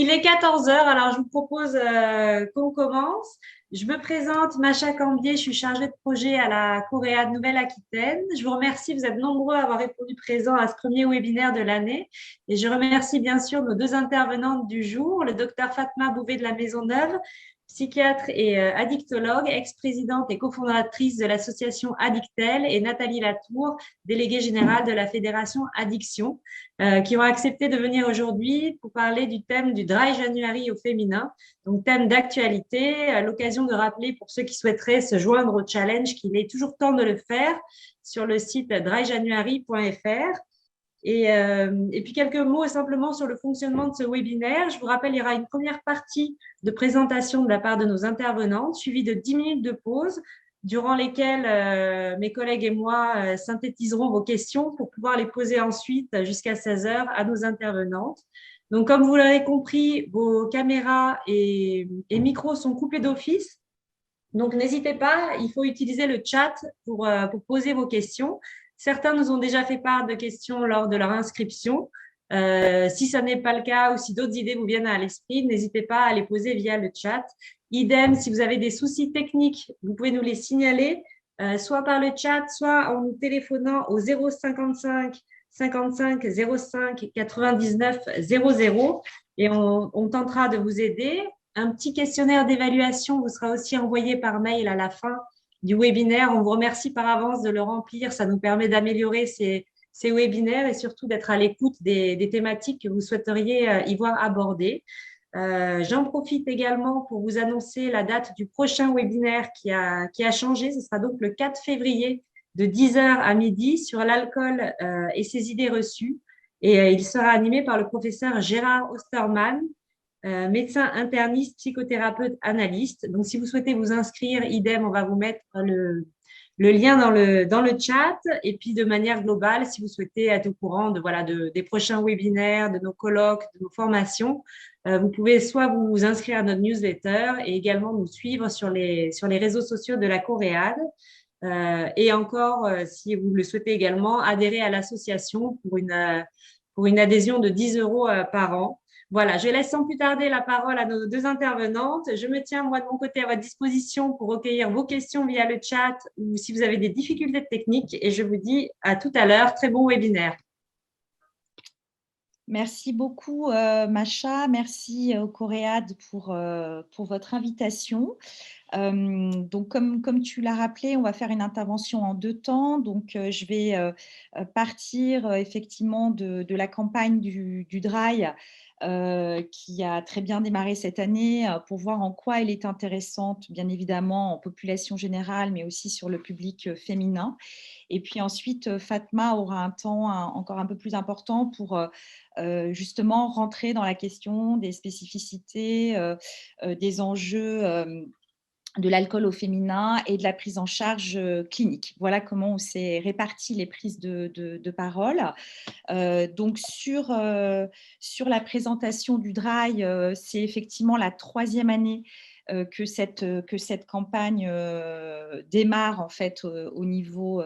Il est 14 heures, alors je vous propose qu'on commence. Je me présente, Macha Cambier, je suis chargée de projet à la Coréade Nouvelle-Aquitaine. Je vous remercie, vous êtes nombreux à avoir répondu présent à ce premier webinaire de l'année. Et je remercie bien sûr nos deux intervenantes du jour, le docteur Fatma Bouvet de la Maisonneuve, psychiatre et addictologue, ex-présidente et cofondatrice de l'association Addictel, et Nathalie Latour, déléguée générale de la Fédération Addiction, qui ont accepté de venir aujourd'hui pour parler du thème du Dry January au féminin, donc thème d'actualité, à l'occasion de rappeler pour ceux qui souhaiteraient se joindre au challenge qu'il est toujours temps de le faire sur le site dryjanuary.fr. Et puis quelques mots simplement sur le fonctionnement de ce webinaire. Je vous rappelle, il y aura une première partie de présentation de la part de nos intervenantes, suivie de 10 minutes de pause, durant lesquelles mes collègues et moi synthétiserons vos questions pour pouvoir les poser ensuite jusqu'à 16 heures à nos intervenantes. Donc, comme vous l'avez compris, vos caméras et micros sont coupés d'office. Donc, n'hésitez pas, il faut utiliser le chat pour poser vos questions. Certains nous ont déjà fait part de questions lors de leur inscription. Si ce n'est pas le cas ou si d'autres idées vous viennent à l'esprit, n'hésitez pas à les poser via le chat. Idem, si vous avez des soucis techniques, vous pouvez nous les signaler, soit par le chat, soit en nous téléphonant au 055 55 05 99 00 et on tentera de vous aider. Un petit questionnaire d'évaluation vous sera aussi envoyé par mail à la fin du webinaire. On vous remercie par avance de le remplir. Ça nous permet d'améliorer ces webinaires et surtout d'être à l'écoute des thématiques que vous souhaiteriez y voir abordées. J'en profite également pour vous annoncer la date du prochain webinaire qui a changé. Ce sera donc le 4 février de 10 heures à midi sur l'alcool et ses idées reçues. Et il sera animé par le professeur Gérard Ostermann, médecin interniste, psychothérapeute, analyste. Donc, si vous souhaitez vous inscrire, idem, on va vous mettre le lien dans le chat. Et puis, de manière globale, si vous souhaitez être au courant des prochains webinaires, de nos colloques, de nos formations, vous pouvez soit vous inscrire à notre newsletter et également nous suivre sur les réseaux sociaux de la Coréade. Et encore, si vous le souhaitez également, adhérer à l'association pour une adhésion de 10 euros par an. Voilà, je laisse sans plus tarder la parole à nos deux intervenantes. Je me tiens, moi, de mon côté, à votre disposition pour recueillir vos questions via le chat ou si vous avez des difficultés techniques. Et je vous dis à tout à l'heure. Très bon webinaire. Merci beaucoup, Macha. Merci aux Coréades pour votre invitation. Donc, comme tu l'as rappelé, on va faire une intervention en deux temps. Donc, je vais partir effectivement de la campagne du Dry qui a très bien démarré cette année pour voir en quoi elle est intéressante, bien évidemment, en population générale, mais aussi sur le public féminin. Et puis ensuite, Fatma aura un temps encore un peu plus important pour justement rentrer dans la question des spécificités, des enjeux de l'alcool au féminin et de la prise en charge clinique. Voilà comment on s'est réparti les prises de parole. Donc, sur la présentation du Dry, c'est effectivement la troisième année que cette campagne démarre en fait au niveau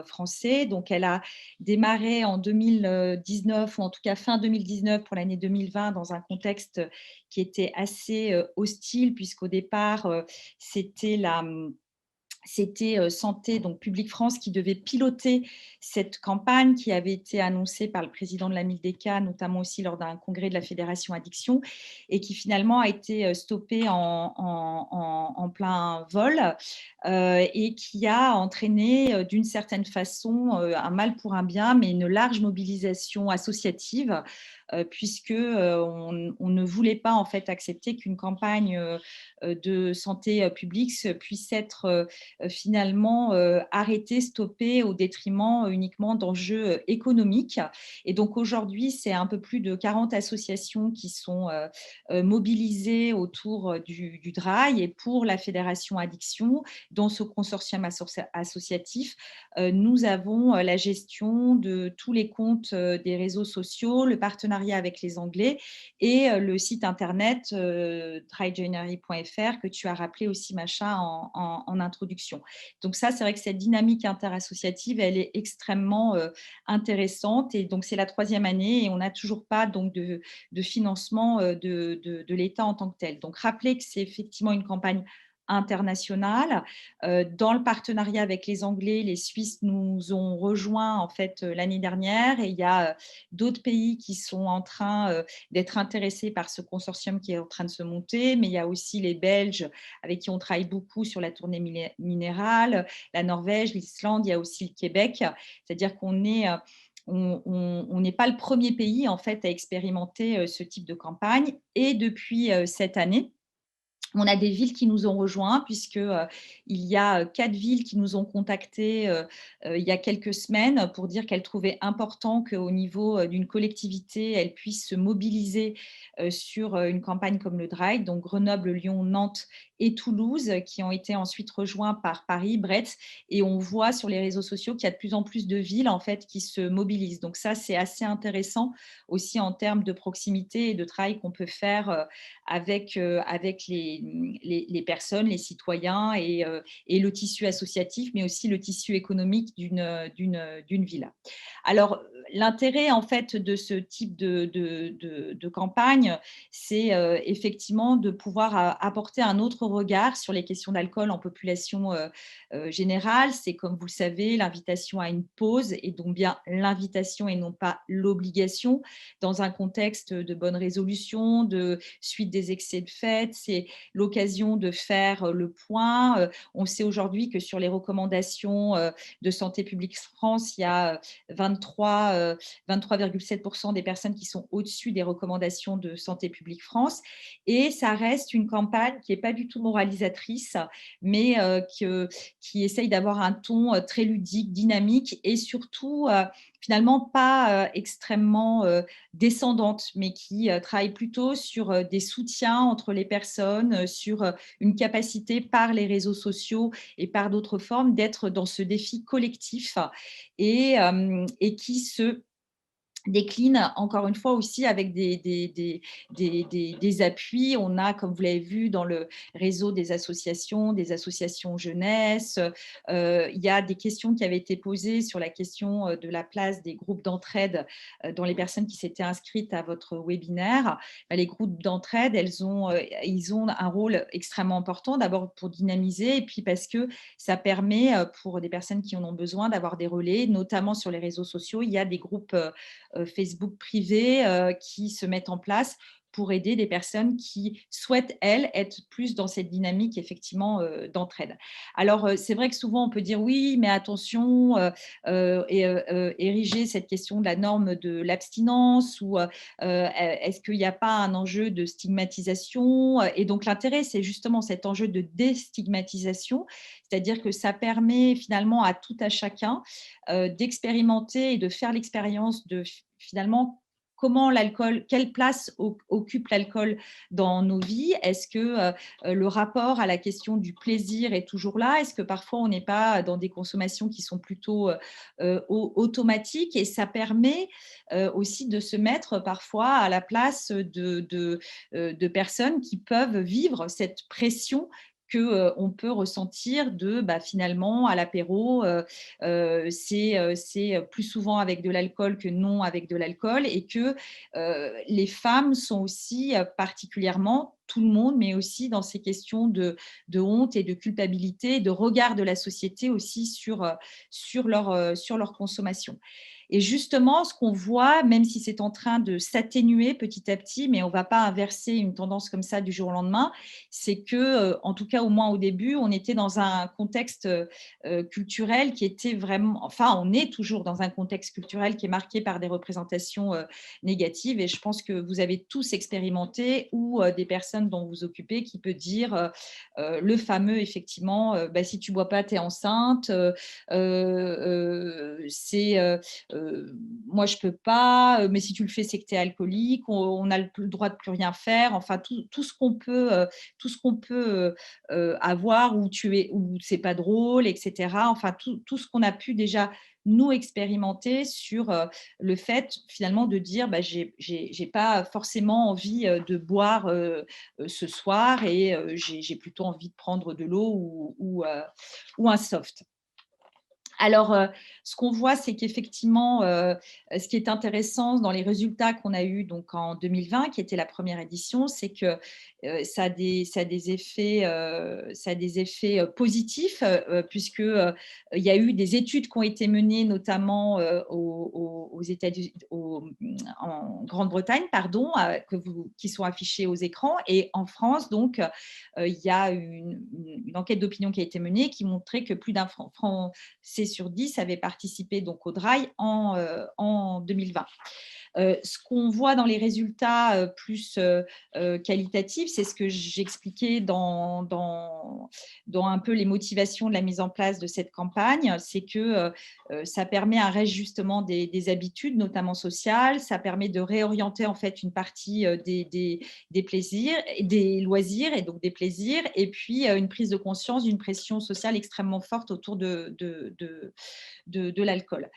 français. Donc, elle a démarré en 2019 ou en tout cas fin 2019 pour l'année 2020 dans un contexte qui était assez hostile puisqu'au départ, c'était Santé, donc Public France, qui devait piloter cette campagne qui avait été annoncée par le président de la MILDECA, notamment aussi lors d'un congrès de la Fédération Addiction, et qui finalement a été stoppée en plein vol et qui a entraîné d'une certaine façon un mal pour un bien, mais une large mobilisation associative puisque on ne voulait pas en fait accepter qu'une campagne de santé publique puisse être finalement arrêtée, stoppée au détriment uniquement d'enjeux économiques. Et donc aujourd'hui, c'est un peu plus de 40 associations qui sont mobilisées autour du Dry et pour la Fédération Addiction. Dans ce consortium associatif, nous avons la gestion de tous les comptes des réseaux sociaux, le partenariat partenariat avec les Anglais et le site internet dryjanuary.fr que tu as rappelé aussi, Macha, en introduction. Donc ça, c'est vrai que cette dynamique interassociative, elle est extrêmement intéressante. Et donc, c'est la 3e année et on n'a toujours pas donc, de financement de l'État en tant que tel. Donc, rappelez que c'est effectivement une campagne internationale. Dans le partenariat avec les Anglais, les Suisses nous ont rejoints en fait l'année dernière et il y a d'autres pays qui sont en train d'être intéressés par ce consortium qui est en train de se monter, mais il y a aussi les Belges avec qui on travaille beaucoup sur la tournée minérale, la Norvège, l'Islande, il y a aussi le Québec, c'est-à-dire qu'on est on n'est pas le premier pays en fait à expérimenter ce type de campagne et depuis cette année, on a des villes qui nous ont rejoints puisque il y a 4 villes qui nous ont contactés il y a quelques semaines pour dire qu'elles trouvaient important qu'au niveau d'une collectivité, elles puissent se mobiliser sur une campagne comme le Drive, donc Grenoble, Lyon, Nantes et Toulouse, qui ont été ensuite rejoints par Paris, Brest. Et on voit sur les réseaux sociaux qu'il y a de plus en plus de villes en fait qui se mobilisent. Donc ça, c'est assez intéressant aussi en termes de proximité et de travail qu'on peut faire avec les personnes, les citoyens et le tissu associatif, mais aussi le tissu économique d'une ville. Alors, l'intérêt en fait de ce type de campagne, c'est effectivement de pouvoir apporter un autre regard sur les questions d'alcool en population générale. C'est, comme vous le savez, l'invitation à une pause et donc bien l'invitation et non pas l'obligation dans un contexte de bonne résolution, de suite des excès de fête. C'est l'occasion de faire le point. On sait aujourd'hui que sur les recommandations de Santé publique France, il y a 23,7% des personnes qui sont au-dessus des recommandations de Santé publique France. Et ça reste une campagne qui n'est pas du tout moralisatrice, mais qui essaye d'avoir un ton très ludique, dynamique et surtout finalement pas extrêmement descendante, mais qui travaille plutôt sur des soutiens entre les personnes, sur une capacité par les réseaux sociaux et par d'autres formes d'être dans ce défi collectif et qui se décline encore une fois aussi avec des appuis. On a, comme vous l'avez vu, dans le réseau des associations jeunesse. Il y a des questions qui avaient été posées sur la question de la place des groupes d'entraide dans les personnes qui s'étaient inscrites à votre webinaire. Les groupes d'entraide, ils ont un rôle extrêmement important, d'abord pour dynamiser et puis parce que ça permet pour des personnes qui en ont besoin d'avoir des relais, notamment sur les réseaux sociaux. Il y a des groupes Facebook privés qui se mettent en place pour aider des personnes qui souhaitent, elles, être plus dans cette dynamique, effectivement, d'entraide. Alors, c'est vrai que souvent, on peut dire oui, mais attention, ériger cette question de la norme de l'abstinence ou est-ce qu'il n'y a pas un enjeu de stigmatisation? Et donc, l'intérêt, c'est justement cet enjeu de déstigmatisation, c'est-à-dire que ça permet finalement à tout à chacun d'expérimenter et de faire l'expérience de finalement comment l'alcool, quelle place occupe l'alcool dans nos vies? Est-ce que le rapport à la question du plaisir est toujours là? Est-ce que parfois on n'est pas dans des consommations qui sont plutôt automatiques? Et ça permet aussi de se mettre parfois à la place de personnes qui peuvent vivre cette pression qu'on peut ressentir finalement à l'apéro, c'est plus souvent avec de l'alcool que non avec de l'alcool et que les femmes sont aussi particulièrement tout le monde, mais aussi dans ces questions de honte et de culpabilité, de regard de la société aussi sur leur consommation. Et justement, ce qu'on voit, même si c'est en train de s'atténuer petit à petit, mais on ne va pas inverser une tendance comme ça du jour au lendemain, c'est que, en tout cas au moins au début, on était dans un contexte culturel qui était vraiment, enfin on est toujours dans un contexte culturel qui est marqué par des représentations négatives et je pense que vous avez tous expérimenté ou des personnes dont vous vous occupez qui peut dire le fameux effectivement, si tu ne bois pas, tu es enceinte, moi je peux pas, mais si tu le fais, c'est que tu es alcoolique, on a le droit de plus rien faire, enfin tout ce qu'on peut avoir où c'est pas drôle, etc. Enfin tout ce qu'on a pu déjà nous expérimenter sur le fait finalement de dire bah, j'ai pas forcément envie de boire ce soir et j'ai plutôt envie de prendre de l'eau ou un soft. Alors, ce qu'on voit, c'est qu'effectivement, ce qui est intéressant dans les résultats qu'on a eus donc en 2020, qui était la première édition, c'est que ça a des effets, positifs, puisque, il y a eu des études qui ont été menées notamment, aux États-Unis en Grande-Bretagne, pardon, qui sont affichées aux écrans et en France donc, il y a une enquête d'opinion qui a été menée qui montrait que plus d'un Français sur 10 avaient participé donc au Dry en 2020. Ce qu'on voit dans les résultats plus qualitatifs, c'est ce que j'expliquais dans un peu les motivations de la mise en place de cette campagne, c'est que ça permet un réajustement des habitudes, notamment sociales, ça permet de réorienter en fait une partie des plaisirs, des loisirs et donc des plaisirs, et puis une prise de conscience d'une pression sociale extrêmement forte autour de l'alcool.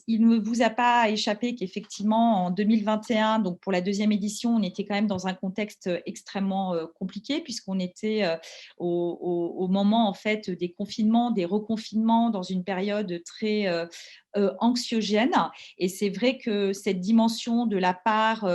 Il ne vous a pas échappé qu'effectivement, en 2021, donc pour la deuxième édition, on était quand même dans un contexte extrêmement compliqué puisqu'on était au moment en fait des confinements, des reconfinements, dans une période très anxiogène. Et c'est vrai que cette dimension de la part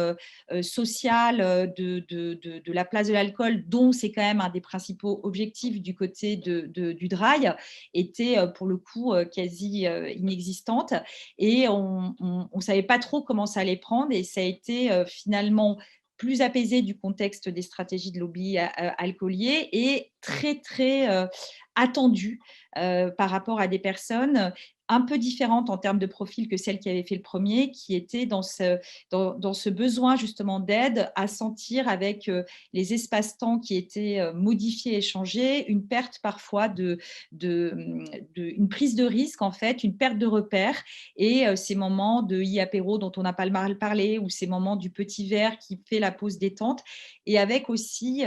sociale de la place de l'alcool, dont c'est quand même un des principaux objectifs du côté du Dry, était pour le coup quasi inexistante et on ne savait pas trop comment ça allait prendre et ça a été finalement plus apaisé du contexte des stratégies de lobby alcoolier et très, très attendu par rapport à des personnes un peu différentes en termes de profil que celles qui avaient fait le premier, qui étaient dans ce besoin justement d'aide à sentir avec les espaces-temps qui étaient modifiés et changés, une perte parfois une prise de risque en fait, une perte de repères et ces moments de e-apéro dont on n'a pas mal parlé ou ces moments du petit verre qui fait la pause détente et avec aussi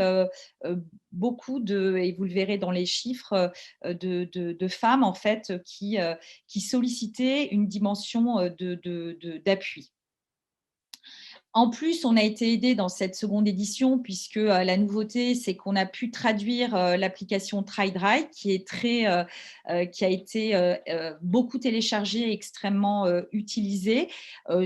beaucoup et vous le verrez dans les chiffres, de femmes en fait qui sollicitaient une dimension d'appui. En plus, on a été aidé dans cette seconde édition puisque la nouveauté, c'est qu'on a pu traduire l'application TryDry qui a été beaucoup téléchargée et extrêmement utilisée.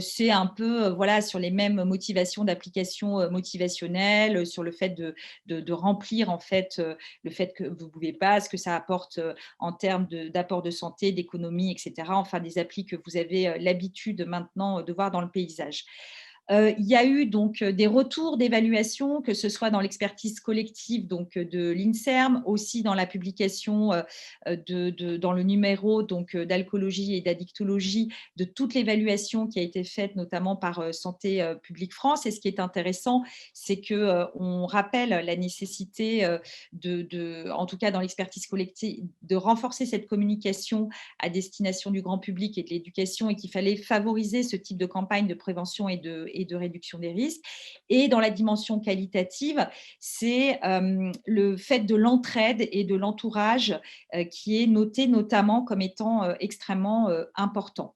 C'est un peu voilà, sur les mêmes motivations d'applications motivationnelles, sur le fait de remplir en fait le fait que vous ne pouvez pas, ce que ça apporte en termes d'apport de santé, d'économie, etc. Enfin, des applis que vous avez l'habitude maintenant de voir dans le paysage. Il y a eu donc des retours d'évaluation, que ce soit dans l'expertise collective donc, de l'INSERM, aussi dans la publication dans le numéro d'alcoolologie et d'addictologie, de toute l'évaluation qui a été faite notamment par Santé publique France. Et ce qui est intéressant, c'est qu'on rappelle la nécessité, en tout cas dans l'expertise collective, de renforcer cette communication à destination du grand public et de l'éducation et qu'il fallait favoriser ce type de campagne de prévention et de réduction des risques. Et dans la dimension qualitative, c'est le fait de l'entraide et de l'entourage qui est noté notamment comme étant extrêmement important.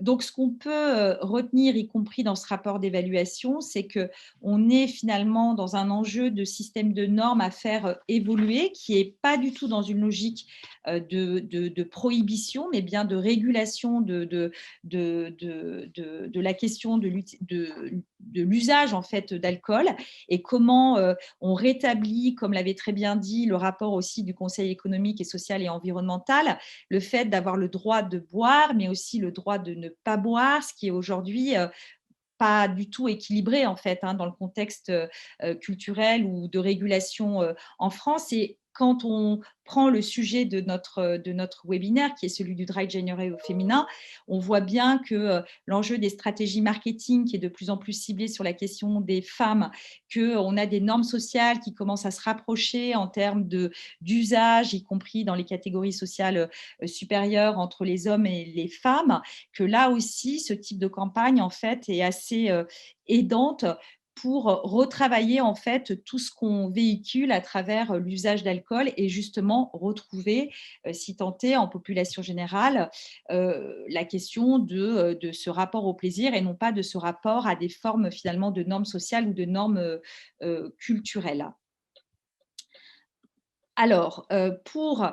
Donc, ce qu'on peut retenir, y compris dans ce rapport d'évaluation, c'est qu'on est finalement dans un enjeu de système de normes à faire évoluer, qui n'est pas du tout dans une logique de prohibition, mais bien de régulation de la question de l'usage en fait d'alcool et comment on rétablit, comme l'avait très bien dit le rapport aussi du Conseil économique et social et environnemental, le fait d'avoir le droit de boire, mais aussi le droit de ne pas boire, ce qui est aujourd'hui pas du tout équilibré en fait dans le contexte culturel ou de régulation en France. Et quand on prend le sujet de notre webinaire, qui est celui du Dry January au féminin, on voit bien que l'enjeu des stratégies marketing qui est de plus en plus ciblé sur la question des femmes, qu'on a des normes sociales qui commencent à se rapprocher en termes d'usage, y compris dans les catégories sociales supérieures entre les hommes et les femmes, que là aussi, ce type de campagne, en fait, est assez aidante pour retravailler en fait tout ce qu'on véhicule à travers l'usage d'alcool et justement retrouver, si tant est en population générale, la question de ce rapport au plaisir et non pas de ce rapport à des formes finalement de normes sociales ou de normes culturelles. Alors, pour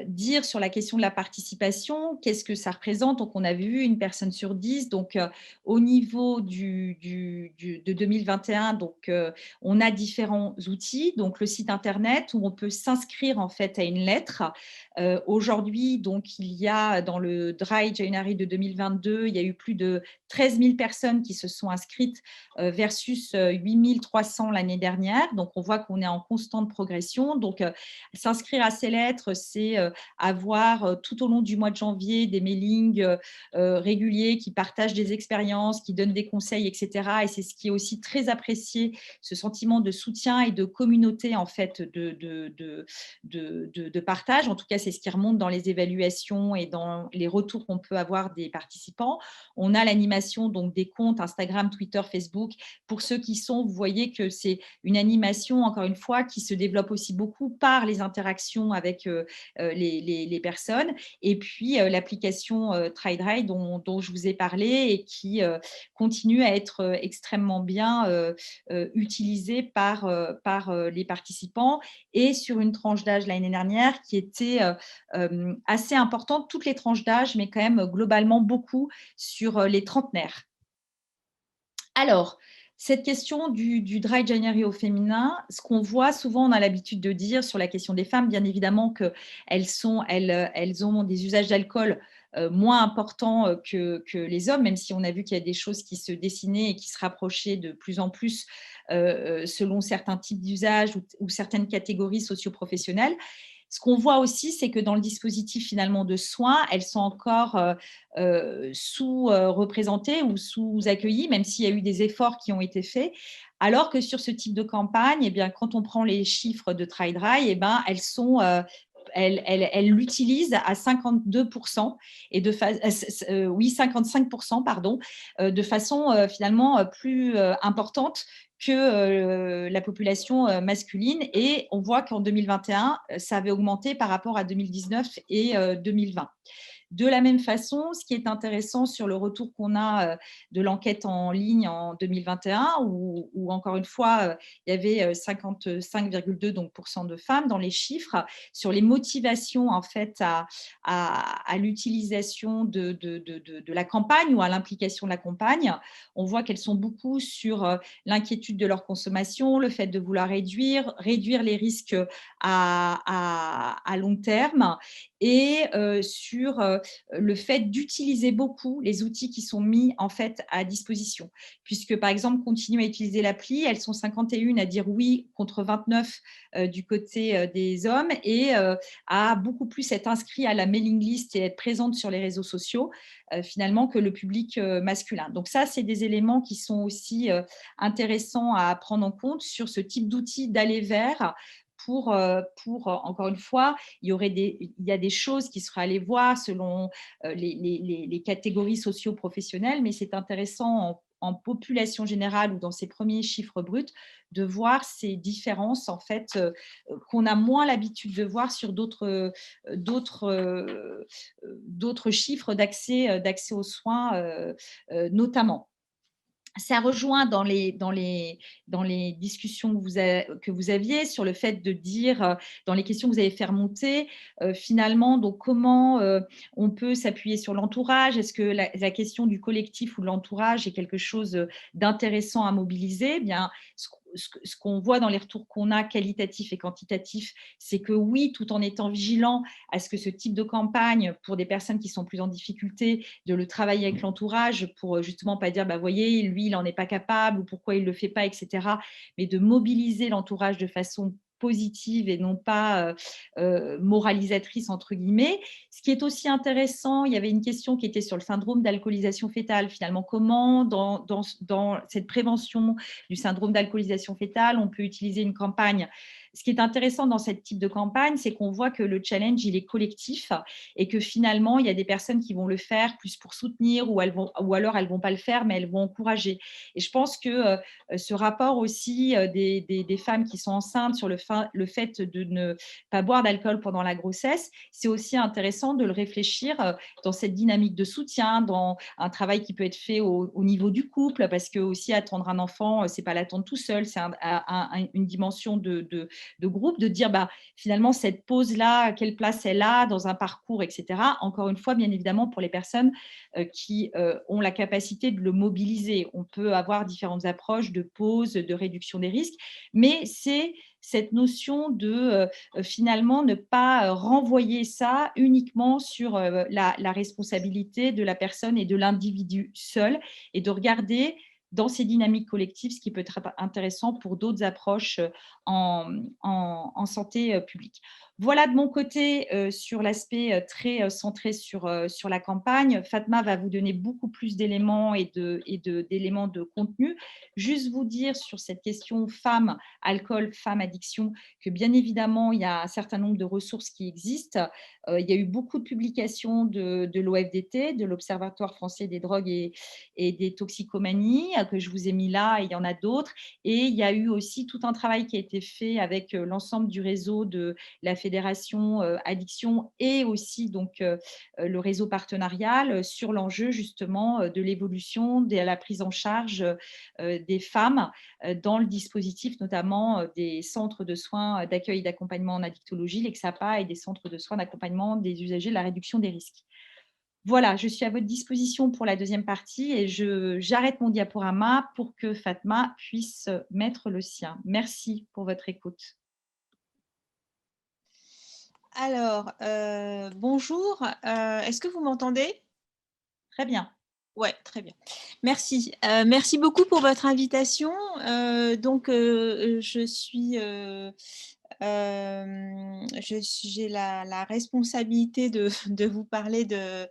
dire sur la question de la participation, qu'est-ce que ça représente? Donc, on a vu une personne sur 10. Donc, au niveau de 2021, donc, on a différents outils. Donc, le site internet où on peut s'inscrire en fait à une lettre. Aujourd'hui, donc, il y a dans le Dry January de 2022, il y a eu plus de 13 000 personnes qui se sont inscrites versus 8 300 l'année dernière. Donc, on voit qu'on est en constante progression. Donc, s'inscrire à ces lettres, c'est avoir tout au long du mois de janvier des mailings réguliers qui partagent des expériences, qui donnent des conseils, etc. Et c'est ce qui est aussi très apprécié, ce sentiment de soutien et de communauté en fait de partage. En tout cas, c'est ce qui remonte dans les évaluations et dans les retours qu'on peut avoir des participants. On a l'animation donc des comptes Instagram, Twitter, Facebook. Pour ceux qui sont, vous voyez que c'est une animation, encore une fois, qui se développe aussi beaucoup par les interactions avec les personnes. Et puis, l'application TryDry dont je vous ai parlé et qui continue à être extrêmement bien utilisée par les participants et sur une tranche d'âge l'année dernière qui était assez importante, toutes les tranches d'âge, mais quand même globalement beaucoup sur les trentenaires. Alors, cette question du dry January au féminin, ce qu'on voit souvent, on a l'habitude de dire sur la question des femmes, bien évidemment qu'elles ont des usages d'alcool moins importants que les hommes, même si on a vu qu'il y a des choses qui se dessinaient et qui se rapprochaient de plus en plus selon certains types d'usages ou certaines catégories socio-professionnelles. Ce qu'on voit aussi, c'est que dans le dispositif finalement de soins, elles sont encore sous-représentées ou sous-accueillies, même s'il y a eu des efforts qui ont été faits. Alors que sur ce type de campagne, eh bien, quand on prend les chiffres de TryDry, eh bien, elles l'utilisent à 52% et oui, 55%, pardon, de façon finalement plus importante que la population masculine. Et on voit qu'en 2021, ça avait augmenté par rapport à 2019 et 2020. De la même façon, ce qui est intéressant sur le retour qu'on a de l'enquête en ligne en 2021, où encore une fois, il y avait 55,2% de femmes dans les chiffres, sur les motivations en fait à l'utilisation de la campagne ou à l'implication de la campagne. On voit qu'elles sont beaucoup sur l'inquiétude de leur consommation, le fait de vouloir réduire les risques à long terme et sur le fait d'utiliser beaucoup les outils qui sont mis en fait à disposition. Puisque par exemple, continuer à utiliser l'appli, elles sont 51 à dire oui contre 29 du côté des hommes et à beaucoup plus être inscrit à la mailing list et être présente sur les réseaux sociaux finalement que le public masculin. Donc ça, c'est des éléments qui sont aussi intéressants à prendre en compte sur ce type d'outils d'aller vers pour, encore une fois, il y a des choses qui seraient allées voir selon les catégories socio-professionnelles, mais c'est intéressant en population générale ou dans ces premiers chiffres bruts, de voir ces différences en fait qu'on a moins l'habitude de voir sur d'autres chiffres d'accès aux soins notamment. Ça rejoint dans les discussions que vous aviez sur le fait de dire, dans les questions que vous avez fait remonter, finalement, donc comment on peut s'appuyer sur l'entourage? Est-ce que la question du collectif ou de l'entourage est quelque chose d'intéressant à mobiliser? Eh bien, ce qu'on voit dans les retours qu'on a, qualitatifs et quantitatifs, c'est que oui, tout en étant vigilant à ce que ce type de campagne, pour des personnes qui sont plus en difficulté, de le travailler avec l'entourage pour justement pas dire, bah, voyez, lui, il n'en est pas capable ou pourquoi il ne le fait pas, etc. Mais de mobiliser l'entourage de façon positive et non pas moralisatrice, entre guillemets. Ce qui est aussi intéressant, il y avait une question qui était sur le syndrome d'alcoolisation fœtale. Finalement, comment, dans cette prévention du syndrome d'alcoolisation fœtale, on peut utiliser une campagne ce qui est intéressant dans ce type de campagne, c'est qu'on voit que le challenge, il est collectif et que finalement, il y a des personnes qui vont le faire plus pour soutenir ou alors elles ne vont pas le faire, mais elles vont encourager. Et je pense que ce rapport aussi des femmes qui sont enceintes sur le fait de ne pas boire d'alcool pendant la grossesse, c'est aussi intéressant de le réfléchir dans cette dynamique de soutien, dans un travail qui peut être fait au niveau du couple, parce que aussi attendre un enfant, c'est pas l'attendre tout seul, c'est une dimension de groupe, de dire finalement cette pause-là, quelle place elle a dans un parcours, etc. Encore une fois, bien évidemment, pour les personnes qui ont la capacité de le mobiliser. On peut avoir différentes approches de pause, de réduction des risques, mais c'est cette notion de finalement ne pas renvoyer ça uniquement sur la responsabilité de la personne et de l'individu seul, et de regarder dans ces dynamiques collectives ce qui peut être intéressant pour d'autres approches en santé publique. Voilà de mon côté sur l'aspect très centré sur la campagne. Fatma va vous donner beaucoup plus d'éléments et d'éléments de contenu. Juste vous dire sur cette question femmes, alcool, femmes, addiction, que bien évidemment, il y a un certain nombre de ressources qui existent. Il y a eu beaucoup de publications de l'OFDT, de l'Observatoire français des drogues et des toxicomanies, que je vous ai mis là, et il y en a d'autres. Et il y a eu aussi tout un travail qui a été fait avec l'ensemble du réseau de la Fédération Addiction et aussi donc, le réseau partenarial sur l'enjeu justement de l'évolution, de la prise en charge des femmes dans le dispositif notamment des centres de soins d'accueil et d'accompagnement en addictologie, les XAPA, et des centres de soins d'accompagnement des usagers de la réduction des risques. Voilà, je suis à votre disposition pour la deuxième partie et j'arrête mon diaporama pour que Fatma puisse mettre le sien. Merci pour votre écoute. Alors, bonjour, est-ce que vous m'entendez? Très bien. Ouais, très bien. Merci. Merci beaucoup pour votre invitation. J'ai la responsabilité de vous parler de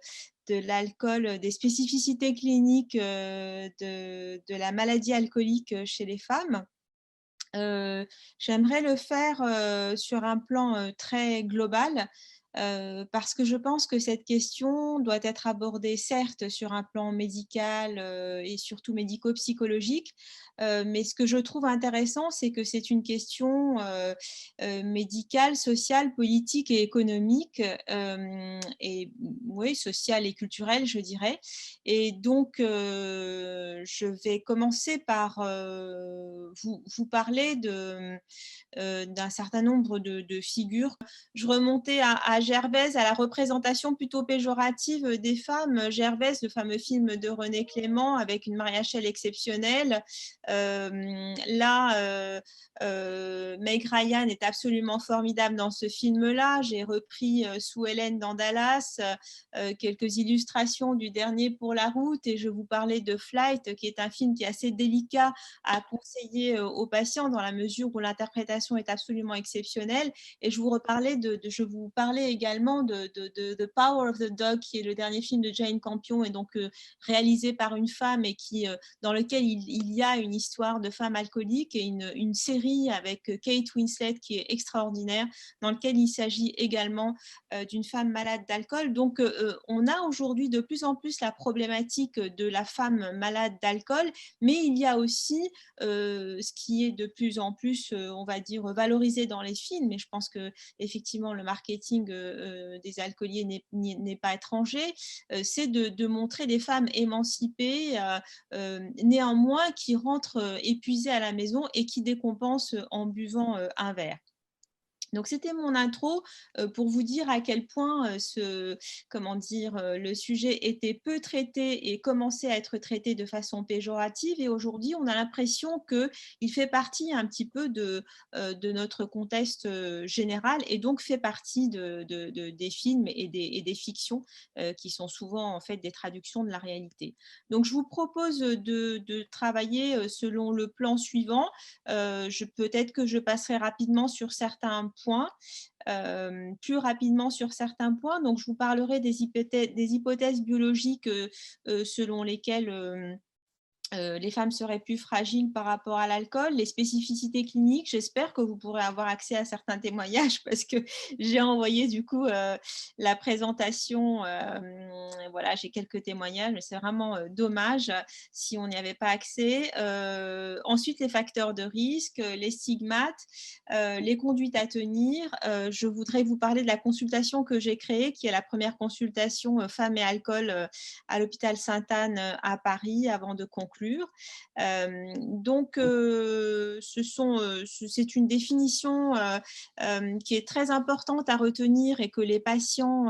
l'alcool, des spécificités cliniques de la maladie alcoolique chez les femmes. J'aimerais le faire sur un plan très global, parce que je pense que cette question doit être abordée certes sur un plan médical et surtout médico-psychologique, mais ce que je trouve intéressant, c'est que c'est une question médicale, sociale, politique et économique, et oui, sociale et culturelle, je dirais. Et donc, je vais commencer par vous parler d'un certain nombre de figures. Je remontais à Gervaise, à la représentation plutôt péjorative des femmes. Gervaise, le fameux film de René Clément avec une Maria Schell exceptionnelle. Meg Ryan est absolument formidable dans ce film-là. J'ai repris Sue Ellen dans Dallas, quelques illustrations du dernier Pour la route, et je vous parlais de Flight, qui est un film qui est assez délicat à conseiller aux patients dans la mesure où l'interprétation est absolument exceptionnelle. Et je vous parlais également de The Power of the Dog, qui est le dernier film de Jane Campion, et donc réalisé par une femme, et dans lequel il y a une histoire de femme alcoolique, et une série avec Kate Winslet qui est extraordinaire, dans lequel il s'agit également d'une femme malade d'alcool. Donc, on a aujourd'hui de plus en plus la problématique de la femme malade d'alcool, mais il y a aussi ce qui est de plus en plus, on va dire, valorisé dans les films, et je pense que effectivement le marketing des alcooliers n'est pas étranger, c'est de montrer des femmes émancipées, néanmoins qui rentrent épuisées à la maison et qui décompensent en buvant un verre. Donc, c'était mon intro pour vous dire à quel point le sujet était peu traité et commençait à être traité de façon péjorative. Et aujourd'hui, on a l'impression qu'il fait partie un petit peu de notre contexte général, et donc fait partie des films et des fictions qui sont souvent en fait des traductions de la réalité. Donc, je vous propose de travailler selon le plan suivant. Peut-être que je passerai rapidement sur certains points, plus rapidement sur certains points. Donc, je vous parlerai des hypothèses biologiques selon lesquelles les femmes seraient plus fragiles par rapport à l'alcool. Les spécificités cliniques, j'espère que vous pourrez avoir accès à certains témoignages parce que j'ai envoyé du coup la présentation. Voilà, j'ai quelques témoignages, mais c'est vraiment dommage si on n'y avait pas accès. Ensuite, les facteurs de risque, les stigmates, les conduites à tenir. Je voudrais vous parler de la consultation que j'ai créée, qui est la première consultation femmes et alcool à l'hôpital Sainte-Anne à Paris avant de conclure. Donc, c'est une définition qui est très importante à retenir et que les patients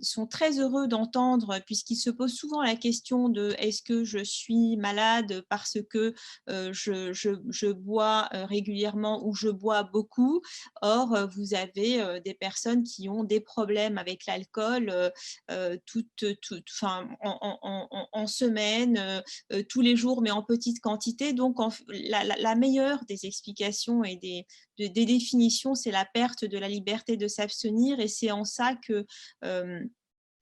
sont très heureux d'entendre puisqu'ils se posent souvent la question de est-ce que je suis malade parce que je bois régulièrement ou je bois beaucoup. Or, vous avez des personnes qui ont des problèmes avec l'alcool en semaine, tous les jours, mais en petite quantité. Donc, la meilleure des explications et des définitions, c'est la perte de la liberté de s'abstenir. Et c'est en ça que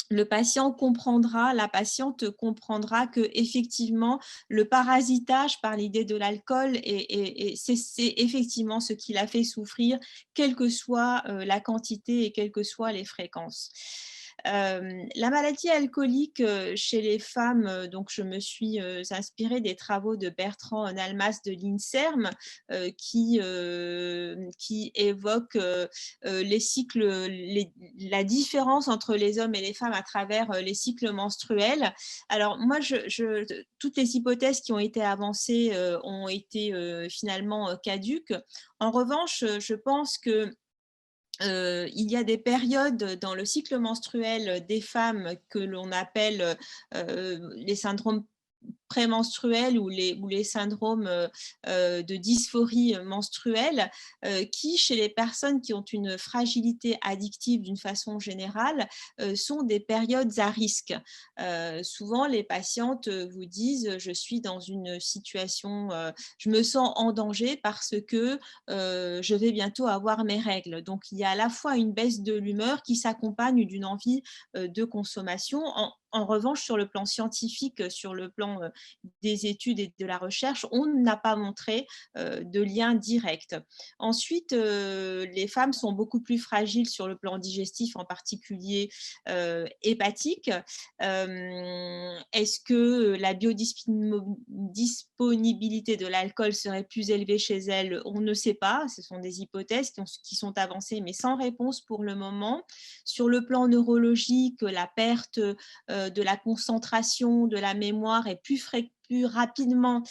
le patient comprendra, la patiente comprendra que effectivement le parasitage par l'idée de l'alcool c'est effectivement ce qui la fait souffrir, quelle que soit la quantité et quelles que soient les fréquences. La maladie alcoolique chez les femmes, donc je me suis inspirée des travaux de Bertrand Nalmas de l'INSERM qui évoque les cycles, la différence entre les hommes et les femmes à travers les cycles menstruels. Alors moi, toutes les hypothèses qui ont été avancées ont été finalement caduques. En revanche, je pense que il y a des périodes dans le cycle menstruel des femmes que l'on appelle les syndromes prémenstruels ou les syndromes de dysphorie menstruelle qui, chez les personnes qui ont une fragilité addictive d'une façon générale, sont des périodes à risque. Souvent, les patientes vous disent « je suis dans une situation, je me sens en danger parce que je vais bientôt avoir mes règles ». Donc, il y a à la fois une baisse de l'humeur qui s'accompagne d'une envie de consommation. En revanche, sur le plan scientifique, sur le plan des études et de la recherche, on n'a pas montré de lien direct. Ensuite, les femmes sont beaucoup plus fragiles sur le plan digestif, en particulier hépatique. Est-ce que la biodisponibilité de l'alcool serait plus élevée chez elles? On ne sait pas. Ce sont des hypothèses qui sont avancées, mais sans réponse pour le moment. Sur le plan neurologique, la perte de la concentration, de la mémoire est plus rapidement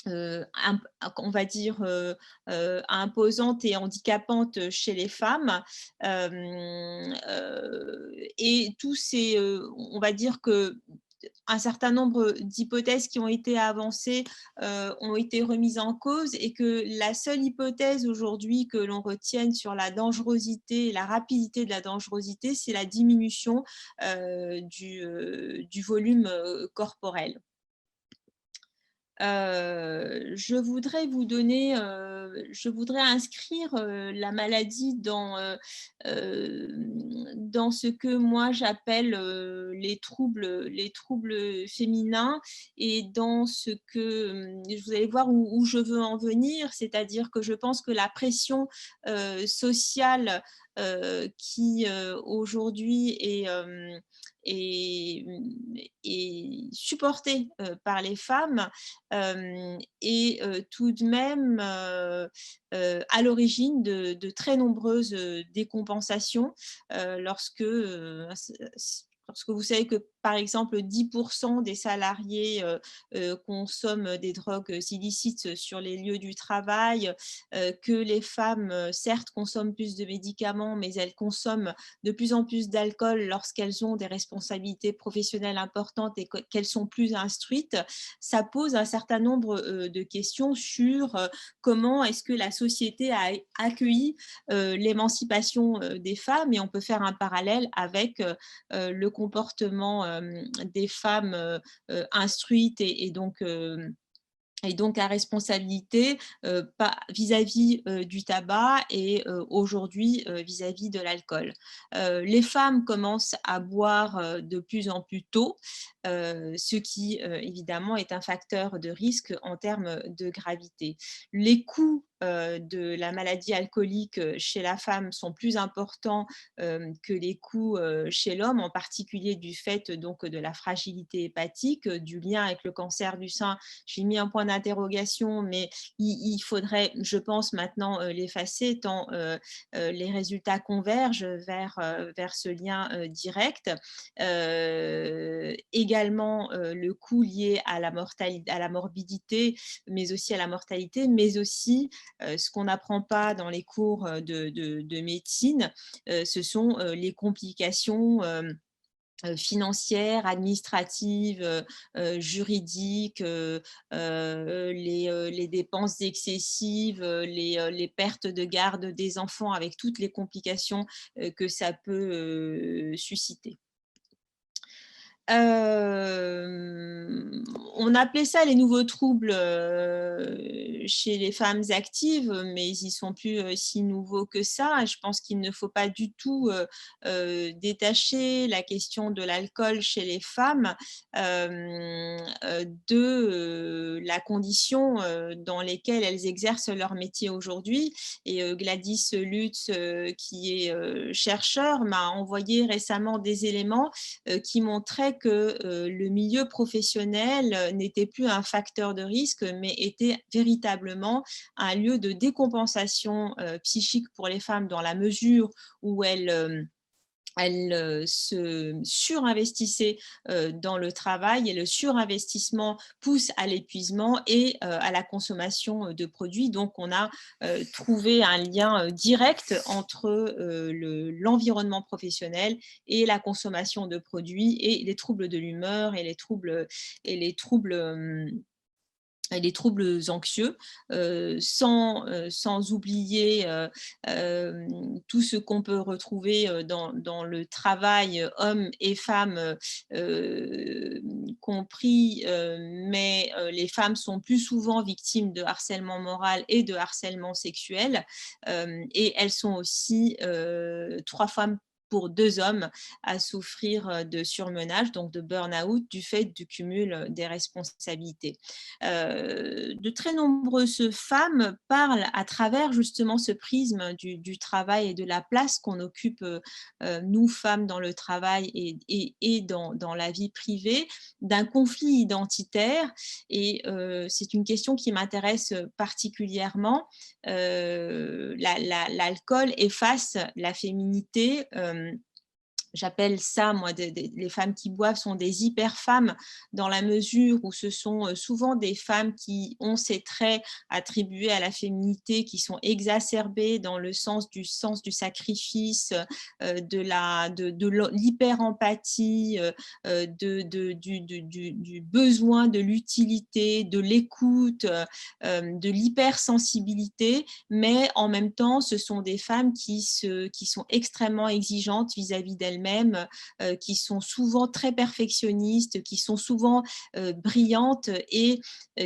on va dire imposante et handicapante chez les femmes et tous ces on va dire que un certain nombre d'hypothèses qui ont été avancées ont été remises en cause et que la seule hypothèse aujourd'hui que l'on retienne sur la dangerosité, la rapidité de la dangerosité, c'est la diminution du volume corporel. Je voudrais vous donner, je voudrais inscrire la maladie dans ce que moi j'appelle les troubles féminins et dans ce que vous allez voir où je veux en venir, c'est-à-dire que je pense que la pression sociale qui aujourd'hui est supportée par les femmes et tout de même à l'origine de très nombreuses décompensations lorsque vous savez que, par exemple, 10% des salariés consomment des drogues illicites sur les lieux du travail, que les femmes, certes, consomment plus de médicaments, mais elles consomment de plus en plus d'alcool lorsqu'elles ont des responsabilités professionnelles importantes et qu'elles sont plus instruites, ça pose un certain nombre de questions sur comment est-ce que la société a accueilli l'émancipation des femmes, et on peut faire un parallèle avec le comportement des femmes instruites et donc et donc à responsabilité vis-à-vis du tabac et aujourd'hui vis-à-vis de l'alcool. Les femmes commencent à boire de plus en plus tôt, ce qui évidemment est un facteur de risque en termes de gravité. Les coûts de la maladie alcoolique chez la femme sont plus importants que les coûts chez l'homme, en particulier du fait donc de la fragilité hépatique, du lien avec le cancer du sein. J'ai mis un point d'interrogation, mais il faudrait, je pense, maintenant l'effacer tant les résultats convergent vers ce lien direct. Également, le coût lié à la mortalité, à la morbidité, mais aussi à la mortalité, mais aussi ce qu'on n'apprend pas dans les cours de médecine, ce sont les complications financières, administratives, juridiques, les dépenses excessives, les pertes de garde des enfants avec toutes les complications que ça peut susciter. On appelait ça les nouveaux troubles chez les femmes actives, mais ils ne sont plus si nouveaux que ça. Je pense qu'il ne faut pas du tout détacher la question de l'alcool chez les femmes de la condition dans lesquelles elles exercent leur métier aujourd'hui. Et Gladys Lutz, qui est chercheur, m'a envoyé récemment des éléments qui montraient que le milieu professionnel n'était plus un facteur de risque, mais était véritablement un lieu de décompensation psychique pour les femmes dans la mesure où elles se surinvestissaient dans le travail, et le surinvestissement pousse à l'épuisement et à la consommation de produits. Donc, on a trouvé un lien direct entre l'environnement professionnel et la consommation de produits et les troubles de l'humeur et les troubles anxieux, sans oublier tout ce qu'on peut retrouver dans le travail, hommes et femmes compris, mais les femmes sont plus souvent victimes de harcèlement moral et de harcèlement sexuel, et elles sont aussi 3 femmes pour 2 hommes à souffrir de surmenage, donc de burn-out, du fait du cumul des responsabilités. De très nombreuses femmes parlent à travers justement ce prisme du travail et de la place qu'on occupe, nous, femmes, dans le travail et dans la vie privée, d'un conflit identitaire. Et c'est une question qui m'intéresse particulièrement. L'alcool efface la féminité. J'appelle ça, moi, les femmes qui boivent sont des hyper-femmes, dans la mesure où ce sont souvent des femmes qui ont ces traits attribués à la féminité qui sont exacerbés dans le sens du sacrifice, de l'hyper-empathie, du besoin de l'utilité, de l'écoute, de l'hypersensibilité, mais en même temps, ce sont des femmes qui sont extrêmement exigeantes vis-à-vis d'elles-mêmes, qui sont souvent très perfectionnistes, qui sont souvent brillantes et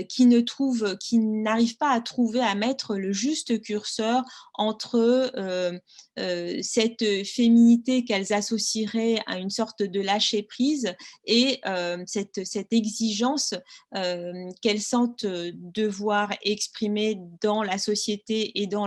qui n'arrivent pas à mettre le juste curseur entre cette féminité qu'elles associeraient à une sorte de lâcher prise et cette exigence qu'elles sentent devoir exprimer dans la société et dans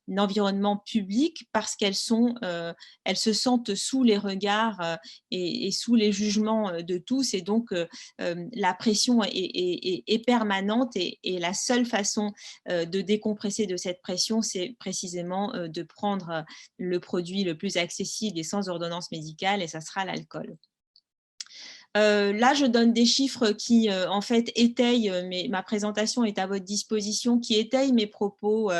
l'environnement public, parce qu'elles se sentent sous les regards et sous les jugements de tous, et donc la pression est permanente, et la seule façon de décompresser de cette pression, c'est précisément de prendre le produit le plus accessible et sans ordonnance médicale, et ça sera l'alcool. Là, je donne des chiffres qui, en fait, étayent, ma présentation est à votre disposition, qui étayent mes propos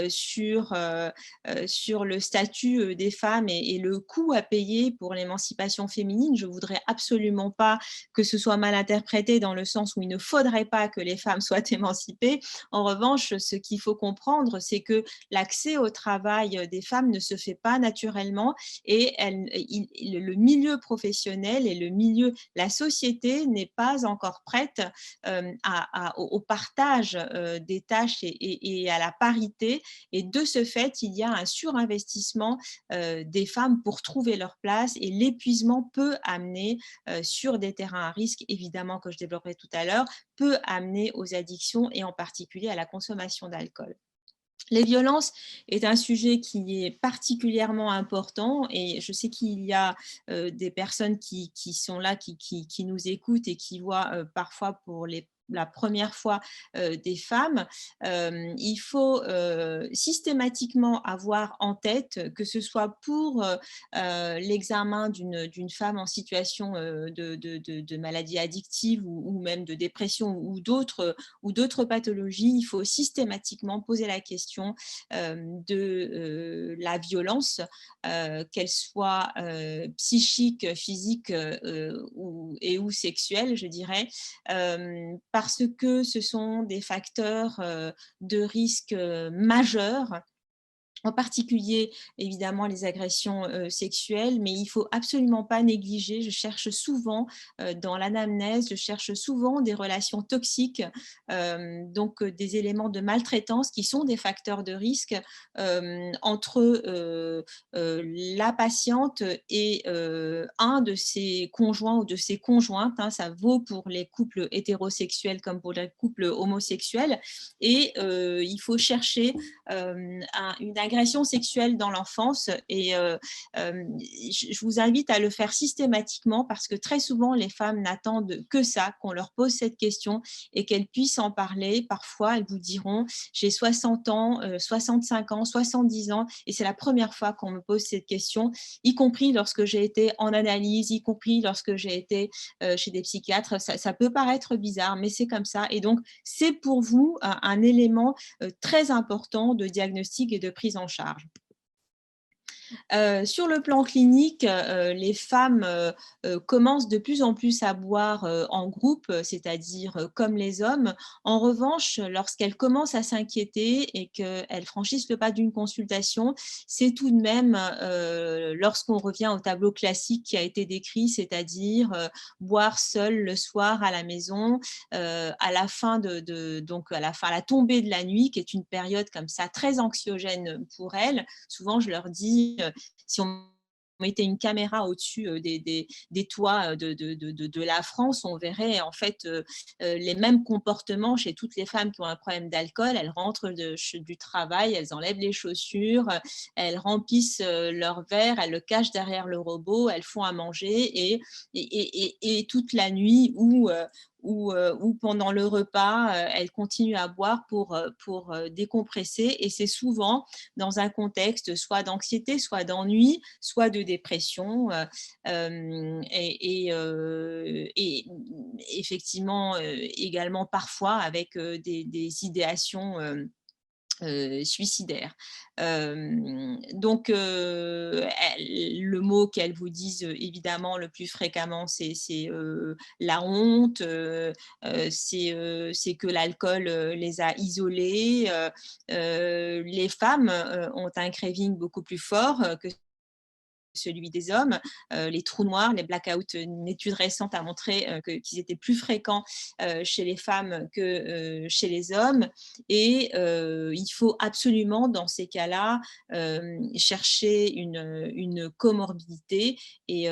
sur le statut des femmes et le coût à payer pour l'émancipation féminine. Je ne voudrais absolument pas que ce soit mal interprété dans le sens où il ne faudrait pas que les femmes soient émancipées. En revanche, ce qu'il faut comprendre, c'est que l'accès au travail des femmes ne se fait pas naturellement, et le milieu professionnel et le milieu la société n'est pas encore prête au partage des tâches et à la parité. Et de ce fait, il y a un surinvestissement des femmes pour trouver leur place, et l'épuisement peut amener sur des terrains à risque, évidemment, que je développerai tout à l'heure, peut amener aux addictions et en particulier à la consommation d'alcool. Les violences est un sujet qui est particulièrement important, et je sais qu'il y a des personnes qui sont là, qui nous écoutent et qui voient parfois pour la première fois des femmes. Il faut systématiquement avoir en tête, que ce soit pour l'examen d'une femme en situation de maladie addictive ou même de dépression ou d'autres pathologies, il faut systématiquement poser la question de la violence, qu'elle soit psychique, physique ou sexuelle, je dirais, parce que ce sont des facteurs de risque majeurs, en particulier, évidemment, les agressions sexuelles, mais il ne faut absolument pas négliger. Je cherche souvent dans l'anamnèse, je cherche souvent des relations toxiques, donc des éléments de maltraitance qui sont des facteurs de risque entre la patiente et un de ses conjoints ou de ses conjointes. Ça vaut pour les couples hétérosexuels comme pour les couples homosexuels. Et il faut chercher une agression sexuelle dans l'enfance, et je vous invite à le faire systématiquement, parce que très souvent les femmes n'attendent que ça, qu'on leur pose cette question et qu'elles puissent en parler. Parfois elles vous diront: j'ai 60 ans, 65 ans, 70 ans, et c'est la première fois qu'on me pose cette question, y compris lorsque j'ai été en analyse, y compris lorsque j'ai été chez des psychiatres. Ça peut paraître bizarre, mais c'est comme ça. Et donc c'est pour vous un élément très important de diagnostic et de prise en charge. Sur le plan clinique, les femmes commencent de plus en plus à boire en groupe, c'est-à-dire comme les hommes. En revanche, lorsqu'elles commencent à s'inquiéter et qu'elles franchissent le pas d'une consultation, c'est tout de même, lorsqu'on revient au tableau classique qui a été décrit, c'est-à-dire boire seul le soir à la maison, à la fin donc à la tombée de la nuit, qui est une période comme ça très anxiogène pour elles. Souvent, je leur dis, si on mettait une caméra au-dessus des toits de la France, on verrait en fait les mêmes comportements chez toutes les femmes qui ont un problème d'alcool. Elles rentrent du travail, elles enlèvent les chaussures, elles remplissent leur verre, elles le cachent derrière le robot, elles font à manger, et toute la nuit ou pendant le repas, elles continuent à boire pour décompresser, et c'est souvent dans un contexte soit d'anxiété, soit d'ennui, soit de dépression, et effectivement également parfois avec des idéations suicidaires. Donc, le mot qu'elles vous disent évidemment le plus fréquemment, c'est la honte, c'est que l'alcool les a isolées. Les femmes ont un craving beaucoup plus fort que celui des hommes. Les trous noirs, les blackouts, une étude récente a montré qu'ils étaient plus fréquents chez les femmes que chez les hommes. Et il faut absolument, dans ces cas-là, chercher une comorbidité. Et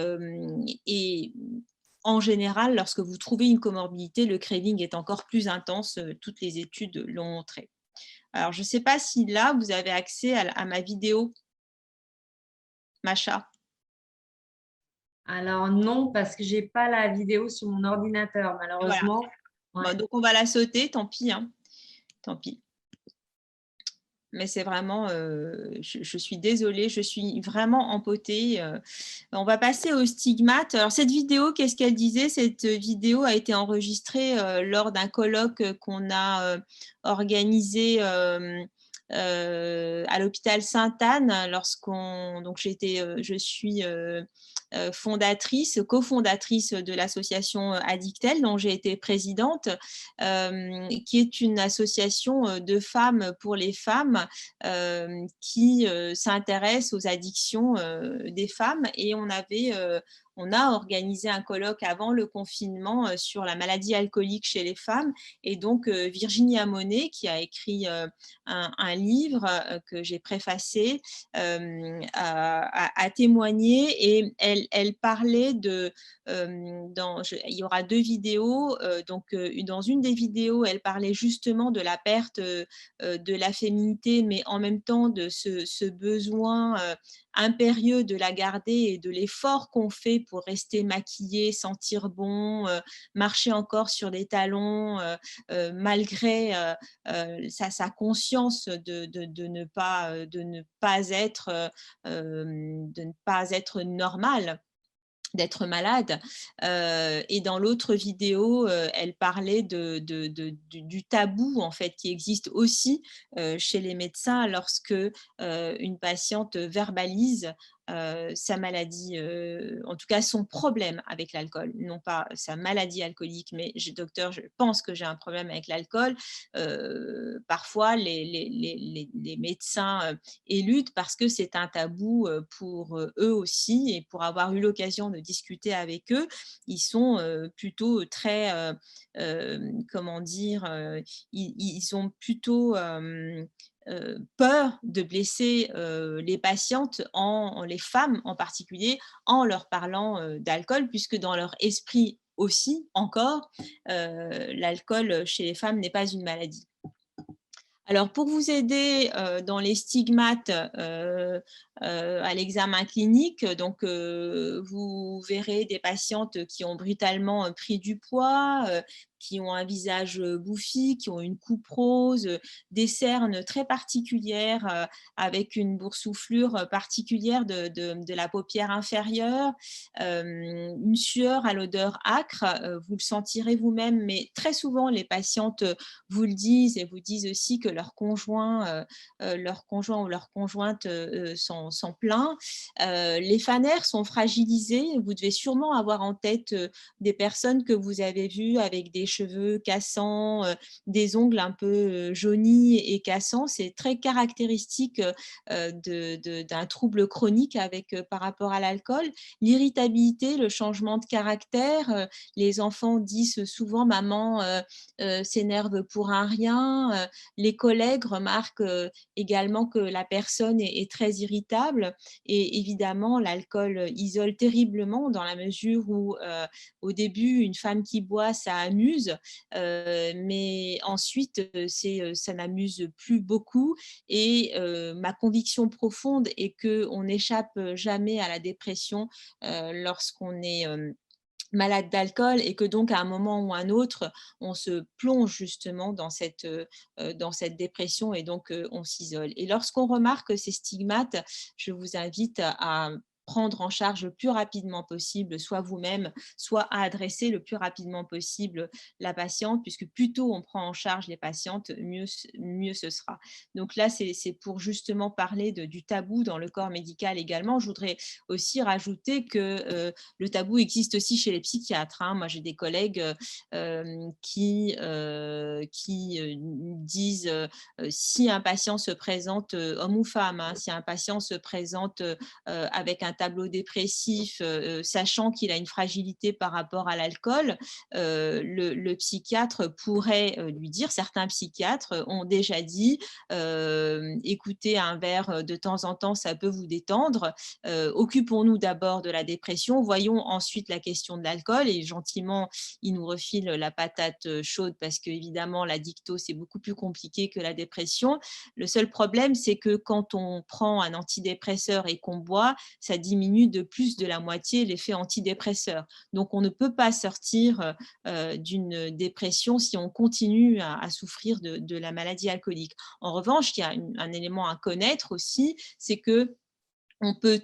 en général, lorsque vous trouvez une comorbidité, le craving est encore plus intense. Toutes les études l'ont montré. Alors, je ne sais pas si là, vous avez accès à ma vidéo. Macha? Alors non, parce que j'ai pas la vidéo sur mon ordinateur, malheureusement. Voilà. Ouais. Bon, donc on va la sauter, tant pis. Hein. Tant pis. Mais c'est vraiment, je suis désolée, je suis vraiment empotée. On va passer au stigmate. Alors cette vidéo, qu'est-ce qu'elle disait? Cette vidéo a été enregistrée lors d'un colloque qu'on a organisé à l'hôpital Sainte-Anne, donc je suis cofondatrice de l'association Addictel, dont j'ai été présidente, qui est une association de femmes pour les femmes qui s'intéresse aux addictions des femmes. Et on on a organisé un colloque avant le confinement sur la maladie alcoolique chez les femmes. Et donc, Virginie Amonet, qui a écrit un livre que j'ai préfacé, a témoigné, et elle parlait de… il y aura 2 vidéos. Donc, dans une des vidéos, elle parlait justement de la perte de la féminité, mais en même temps de ce besoin impérieux de la garder et de l'effort qu'on fait pour rester maquillée, sentir bon, marcher encore sur des talons, malgré sa conscience de ne pas être normale, d'être malade. Et dans l'autre vidéo, elle parlait du tabou en fait qui existe aussi chez les médecins lorsque une patiente verbalise sa maladie, en tout cas son problème avec l'alcool, non pas sa maladie alcoolique, mais docteur, je pense que j'ai un problème avec l'alcool. Parfois, les médecins éludent parce que c'est un tabou pour eux aussi, et pour avoir eu l'occasion de discuter avec eux, ils sont plutôt très, comment dire, ils ont plutôt peur de blesser les patientes, les femmes en particulier, en leur parlant d'alcool, puisque dans leur esprit aussi, encore, l'alcool chez les femmes n'est pas une maladie. Alors, pour vous aider dans les stigmates à l'examen clinique, donc vous verrez des patientes qui ont brutalement pris du poids, qui ont un visage bouffi, qui ont une coupe rose, des cernes très particulières avec une boursouflure particulière de la paupière inférieure, une sueur à l'odeur âcre, vous le sentirez vous-même, mais très souvent les patientes vous le disent, et vous disent aussi que leur conjoint ou leur conjointe s'en plaint. Les fanères sont fragilisés. Vous devez sûrement avoir en tête des personnes que vous avez vues avec des cheveux cassants, des ongles un peu jaunis et cassants. C'est très caractéristique d'un trouble chronique par rapport à l'alcool. L'irritabilité, le changement de caractère. Les enfants disent souvent « maman s'énerve pour un rien ». Les collègues remarquent également que la personne est très irritable. Et évidemment, l'alcool isole terriblement, dans la mesure où au début, une femme qui boit, ça amuse, mais ensuite, ça n'amuse plus beaucoup. Et ma conviction profonde est qu'on n'échappe jamais à la dépression lorsqu'on est malade d'alcool, et que donc à un moment ou un autre, on se plonge justement dans cette dépression, et donc on s'isole. Et lorsqu'on remarque ces stigmates, je vous invite à prendre en charge le plus rapidement possible, soit vous-même, soit à adresser le plus rapidement possible la patiente, puisque plus tôt on prend en charge les patientes, mieux ce sera. Donc là, c'est pour justement parler du tabou dans le corps médical également. Je voudrais aussi rajouter que le tabou existe aussi chez les psychiatres. Moi, j'ai des collègues qui disent si un patient se présente, homme ou femme, si un patient se présente avec un tableau dépressif, sachant qu'il a une fragilité par rapport à l'alcool, le psychiatre pourrait lui dire, certains psychiatres ont déjà dit, écoutez, un verre de temps en temps, ça peut vous détendre. Occupons-nous d'abord de la dépression, voyons ensuite la question de l'alcool. Et gentiment, il nous refile la patate chaude, parce qu'évidemment, l'addicto, c'est beaucoup plus compliqué que la dépression. Le seul problème, c'est que quand on prend un antidépresseur et qu'on boit, ça diminue de plus de la moitié l'effet antidépresseur. Donc, on ne peut pas sortir d'une dépression si on continue à souffrir de la maladie alcoolique. En revanche, il y a un élément à connaître aussi, c'est que on peut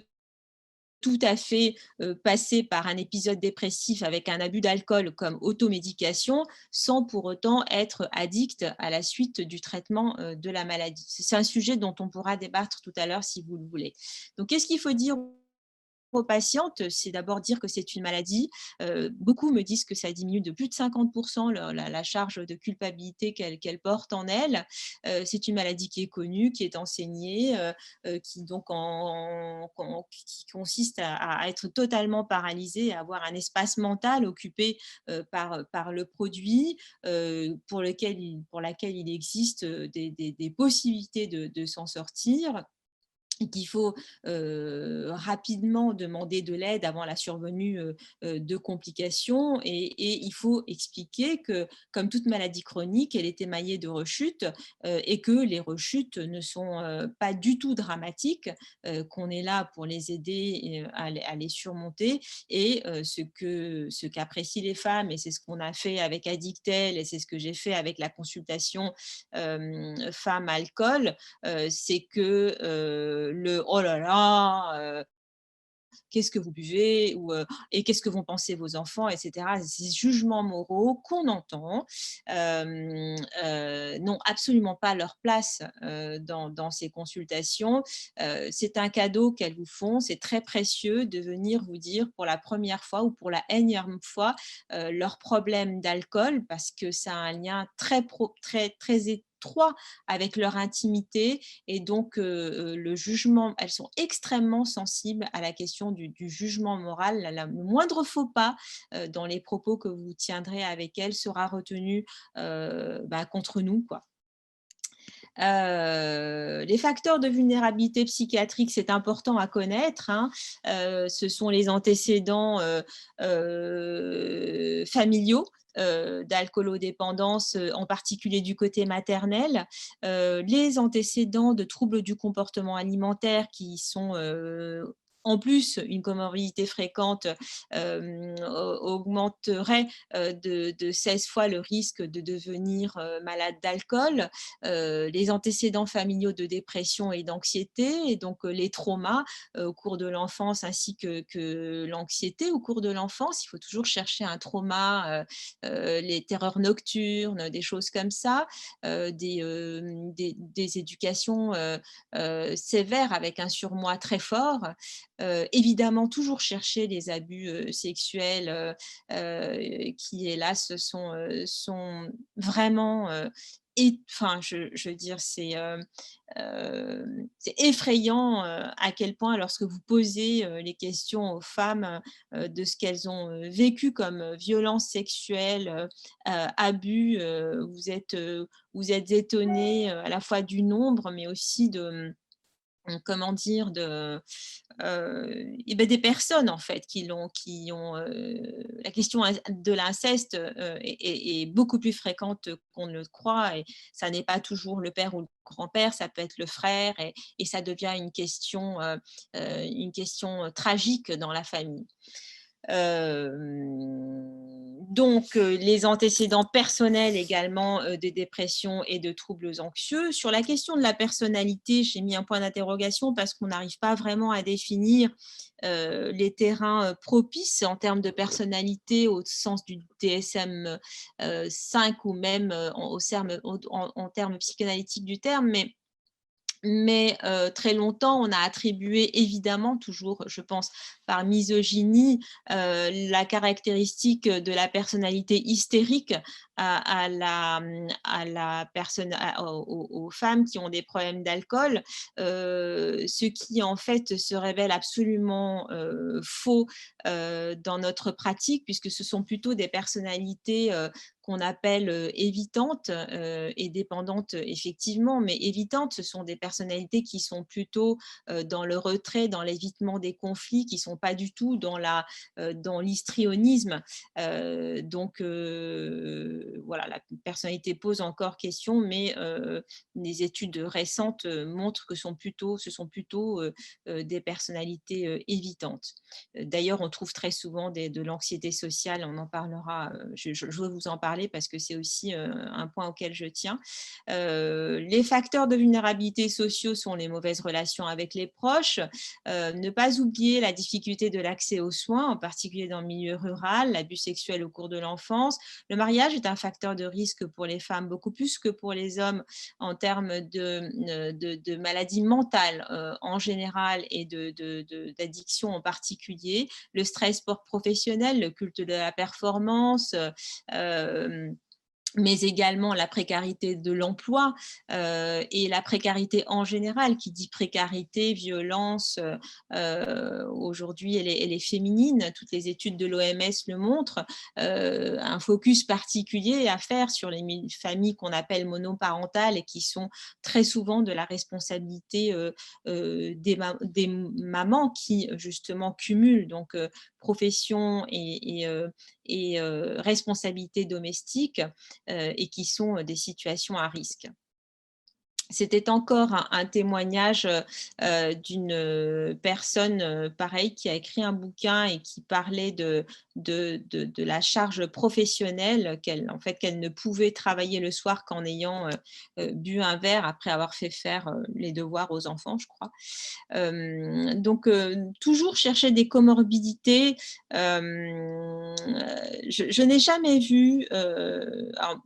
tout à fait passer par un épisode dépressif avec un abus d'alcool comme automédication, sans pour autant être addict à la suite du traitement de la maladie. C'est un sujet dont on pourra débattre tout à l'heure si vous le voulez. Donc, qu'est-ce qu'il faut dire aux patientes, c'est d'abord dire que c'est une maladie. Beaucoup me disent que ça diminue de plus de 50% la charge de culpabilité qu'elles portent en elles. C'est une maladie qui est connue, qui est enseignée, qui donc qui consiste à être totalement paralysée, à avoir un espace mental occupé par le produit, pour laquelle il existe des possibilités de s'en sortir, et qu'il faut rapidement demander de l'aide avant la survenue de complications. Et il faut expliquer que, comme toute maladie chronique, elle est émaillée de rechutes, et que les rechutes ne sont pas du tout dramatiques, qu'on est là pour les aider à les surmonter. Et ce qu'apprécient les femmes, et c'est ce qu'on a fait avec Addictel, et c'est ce que j'ai fait avec la consultation femmes alcool, c'est que le « oh là là, qu'est-ce que vous buvez » ou et qu'est-ce que vont penser vos enfants, etc. Ces jugements moraux qu'on entend n'ont absolument pas leur place dans ces consultations. C'est un cadeau qu'elles vous font, c'est très précieux de venir vous dire pour la première fois ou pour la énième fois leur problème d'alcool, parce que ça a un lien très étroit avec leur intimité, et donc le jugement, elles sont extrêmement sensibles à la question du jugement moral. Le moindre faux pas dans les propos que vous tiendrez avec elles sera retenu contre nous, quoi. Les facteurs de vulnérabilité psychiatrique, c'est important à connaître, hein. Ce sont les antécédents familiaux d'alcoolodépendance, en particulier du côté maternel, les antécédents de troubles du comportement alimentaire qui sont en plus une comorbidité fréquente, augmenterait de 16 fois le risque de devenir malade d'alcool, les antécédents familiaux de dépression et d'anxiété, et donc les traumas au cours de l'enfance, ainsi que l'anxiété au cours de l'enfance. Il faut toujours chercher un trauma, les terreurs nocturnes, des choses comme ça, des éducations sévères avec un surmoi très fort. Évidemment, toujours chercher les abus sexuels qui, hélas, sont vraiment enfin, je veux dire, c'est effrayant à quel point, lorsque vous posez les questions aux femmes de ce qu'elles ont vécu comme violence sexuelle, abus, vous êtes étonnés à la fois du nombre, mais aussi de comment dire, des personnes en fait qui ont la question de l'inceste est beaucoup plus fréquente qu'on ne le croit, et ça n'est pas toujours le père ou le grand-père, ça peut être le frère, et ça devient une question tragique dans la famille. Donc, les antécédents personnels également de dépression et de troubles anxieux. Sur la question de la personnalité, j'ai mis un point d'interrogation parce qu'on n'arrive pas vraiment à définir les terrains propices en termes de personnalité au sens du DSM-5 ou même en termes psychanalytiques du terme, mais très longtemps, on a attribué évidemment, toujours, je pense, par misogynie, la caractéristique de la personnalité hystérique aux femmes qui ont des problèmes d'alcool, ce qui en fait se révèle absolument faux dans notre pratique, puisque ce sont plutôt des personnalités qu'on appelle évitantes et dépendantes, effectivement, mais évitantes, ce sont des personnalités qui sont plutôt dans le retrait, dans l'évitement des conflits, qui ne sont pas du tout dans l'histrionisme. Donc, voilà, la personnalité pose encore question, mais les études récentes montrent que ce sont plutôt des personnalités évitantes. D'ailleurs, on trouve très souvent de l'anxiété sociale, on en parlera, je veux vous en parler parce que c'est aussi un point auquel je tiens. Les facteurs de vulnérabilité sociaux sont les mauvaises relations avec les proches, ne pas oublier la difficulté de l'accès aux soins, en particulier dans le milieu rural, l'abus sexuel au cours de l'enfance. Le mariage est un un facteur de risque pour les femmes, beaucoup plus que pour les hommes en termes de maladies mentales en général et d'addiction en particulier. Le stress professionnel, le culte de la performance, mais également la précarité de l'emploi et la précarité en général. Qui dit précarité, violence, aujourd'hui elle est féminine, toutes les études de l'OMS le montrent, un focus particulier à faire sur les familles qu'on appelle monoparentales et qui sont très souvent de la responsabilité des mamans qui justement cumulent donc profession et responsabilité domestique et qui sont des situations à risque. C'était encore un témoignage d'une personne pareil qui a écrit un bouquin et qui parlait de la charge professionnelle, qu'elle ne pouvait travailler le soir qu'en ayant bu un verre après avoir fait faire les devoirs aux enfants, je crois. Donc, toujours chercher des comorbidités. Je n'ai jamais vu... alors,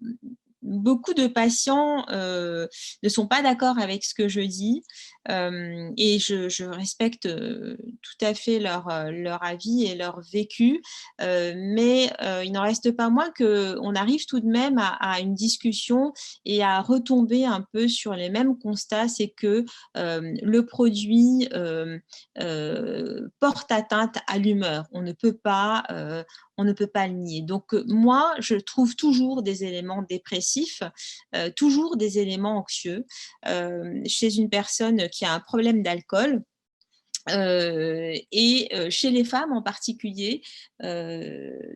beaucoup de patients ne sont pas d'accord avec ce que je dis et je respecte tout à fait leur avis et leur vécu, mais il n'en reste pas moins qu'on arrive tout de même à une discussion et à retomber un peu sur les mêmes constats, c'est que le produit porte atteinte à l'humeur. On ne peut pas le nier. Donc, moi, je trouve toujours des éléments dépressifs, toujours des éléments anxieux chez une personne qui a un problème d'alcool. Chez les femmes en particulier,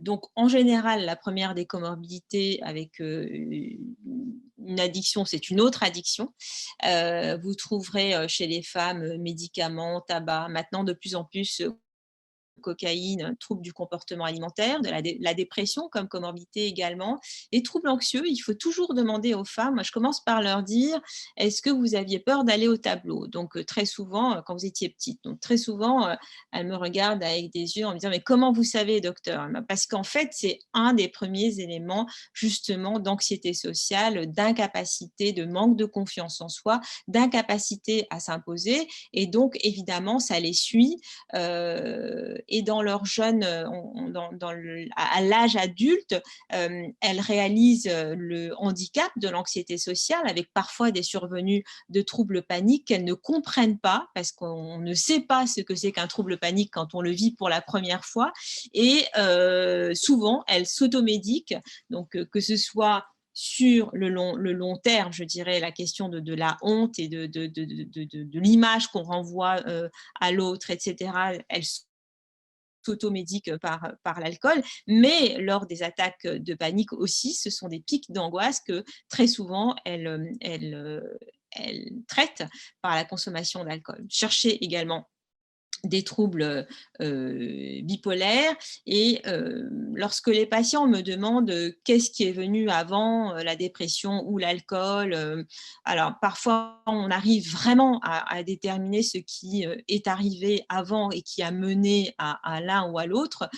donc en général, la première des comorbidités avec une addiction, c'est une autre addiction. Vous trouverez chez les femmes médicaments, tabac, maintenant de plus en plus cocaïne, troubles du comportement alimentaire, de la dépression comme comorbidité également, et troubles anxieux. Il faut toujours demander aux femmes, moi je commence par leur dire, est-ce que vous aviez peur d'aller au tableau? Donc très souvent, quand vous étiez petite, donc très souvent, elles me regardent avec des yeux en me disant, mais comment vous savez, docteur? Parce qu'en fait, c'est un des premiers éléments justement d'anxiété sociale, d'incapacité, de manque de confiance en soi, d'incapacité à s'imposer, et donc évidemment, ça les suit et dans leur jeune, à l'âge adulte, elles réalisent le handicap de l'anxiété sociale avec parfois des survenues de troubles paniques qu'elles ne comprennent pas parce qu'on ne sait pas ce que c'est qu'un trouble panique quand on le vit pour la première fois et souvent elles s'automédiquent, donc que ce soit sur le long terme, je dirais, la question de la honte et de l'image qu'on renvoie à l'autre, etc. Elles s'automédiquent par l'alcool, mais lors des attaques de panique aussi, ce sont des pics d'angoisse que très souvent elles traitent par la consommation d'alcool. Cherchez également des troubles bipolaires et lorsque les patients me demandent qu'est-ce qui est venu avant la dépression ou l'alcool, alors parfois on arrive vraiment à déterminer ce qui est arrivé avant et qui a mené à l'un ou à l'autre,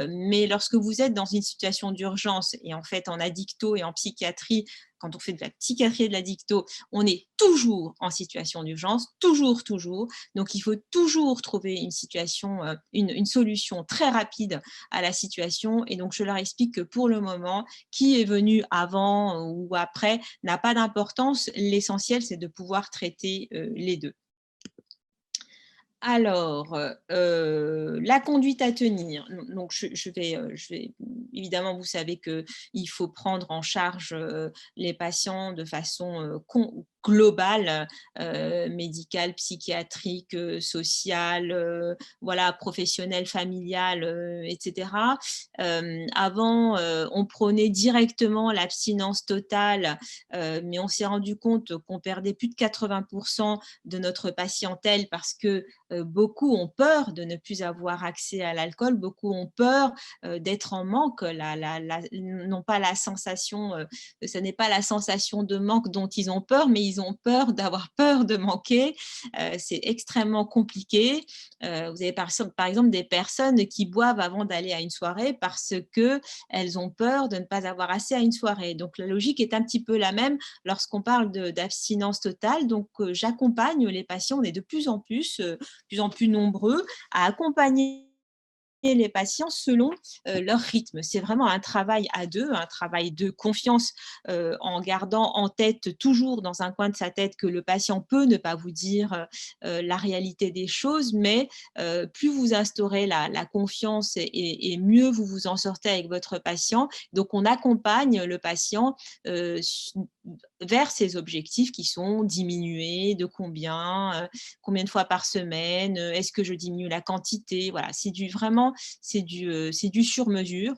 mais lorsque vous êtes dans une situation d'urgence et en fait en addicto et en psychiatrie, quand on fait de la psychiatrie et de l'addicto, on est toujours en situation d'urgence, toujours. Donc, il faut toujours trouver une situation, une solution très rapide à la situation. Et donc, je leur explique que pour le moment, qui est venu avant ou après n'a pas d'importance. L'essentiel, c'est de pouvoir traiter les deux. Alors, la conduite à tenir. Donc, je vais évidemment, vous savez qu'il faut prendre en charge les patients de façon globale, médicale, psychiatrique, sociale, voilà, professionnelle, familiale, etc. Avant, on prônait directement l'abstinence totale, mais on s'est rendu compte qu'on perdait plus de 80% de notre patientèle parce que beaucoup ont peur de ne plus avoir accès à l'alcool, beaucoup ont peur d'être en manque, non pas la sensation, ce n'est pas la sensation de manque dont ils ont peur, mais ils ont peur d'avoir peur de manquer. C'est extrêmement compliqué. Vous avez par exemple des personnes qui boivent avant d'aller à une soirée parce qu'elles ont peur de ne pas avoir assez à une soirée. Donc, la logique est un petit peu la même lorsqu'on parle d'abstinence totale. Donc, j'accompagne les patients, on est de plus en plus nombreux à accompagner les patients selon leur rythme. C'est vraiment un travail à deux, un travail de confiance en gardant en tête, toujours dans un coin de sa tête, que le patient peut ne pas vous dire la réalité des choses, mais plus vous instaurez la confiance et mieux vous vous en sortez avec votre patient. Donc, on accompagne le patient vers ses objectifs qui sont diminuer de combien de fois par semaine, est-ce que je diminue la quantité, voilà, c'est du sur-mesure.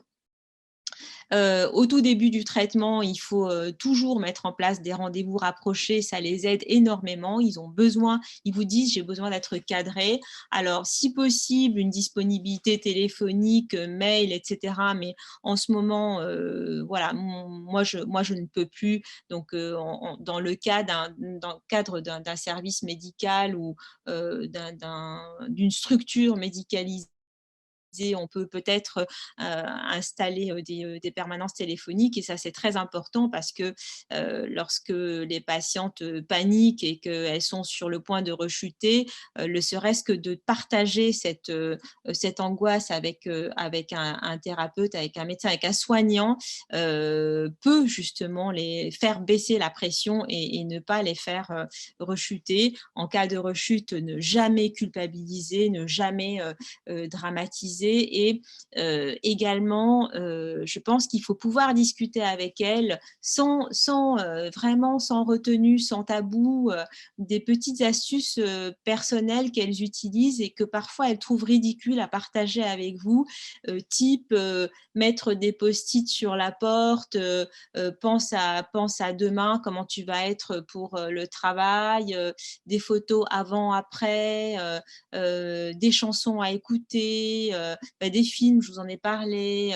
Au tout début du traitement, il faut toujours mettre en place des rendez-vous rapprochés, ça les aide énormément. Ils ont besoin, ils vous disent: j'ai besoin d'être cadré. Alors, si possible, une disponibilité téléphonique, mail, etc. Mais en ce moment, voilà, moi je ne peux plus. Donc, dans le cadre d'un service médical ou d'une structure médicalisée, on peut peut-être installer des permanences téléphoniques, et ça c'est très important parce que lorsque les patientes paniquent et qu'elles sont sur le point de rechuter, le serait-ce que de partager cette angoisse avec un thérapeute, avec un médecin, avec un soignant, peut justement les faire baisser la pression et ne pas les faire rechuter. En cas de rechute, ne jamais culpabiliser, ne jamais dramatiser. Et également, je pense qu'il faut pouvoir discuter avec elles vraiment sans retenue, sans tabou, des petites astuces personnelles qu'elles utilisent et que parfois elles trouvent ridicules à partager avec vous, type mettre des post-it sur la porte, pense à demain, comment tu vas être pour le travail, des photos avant, après, des chansons à écouter, des films, je vous en ai parlé,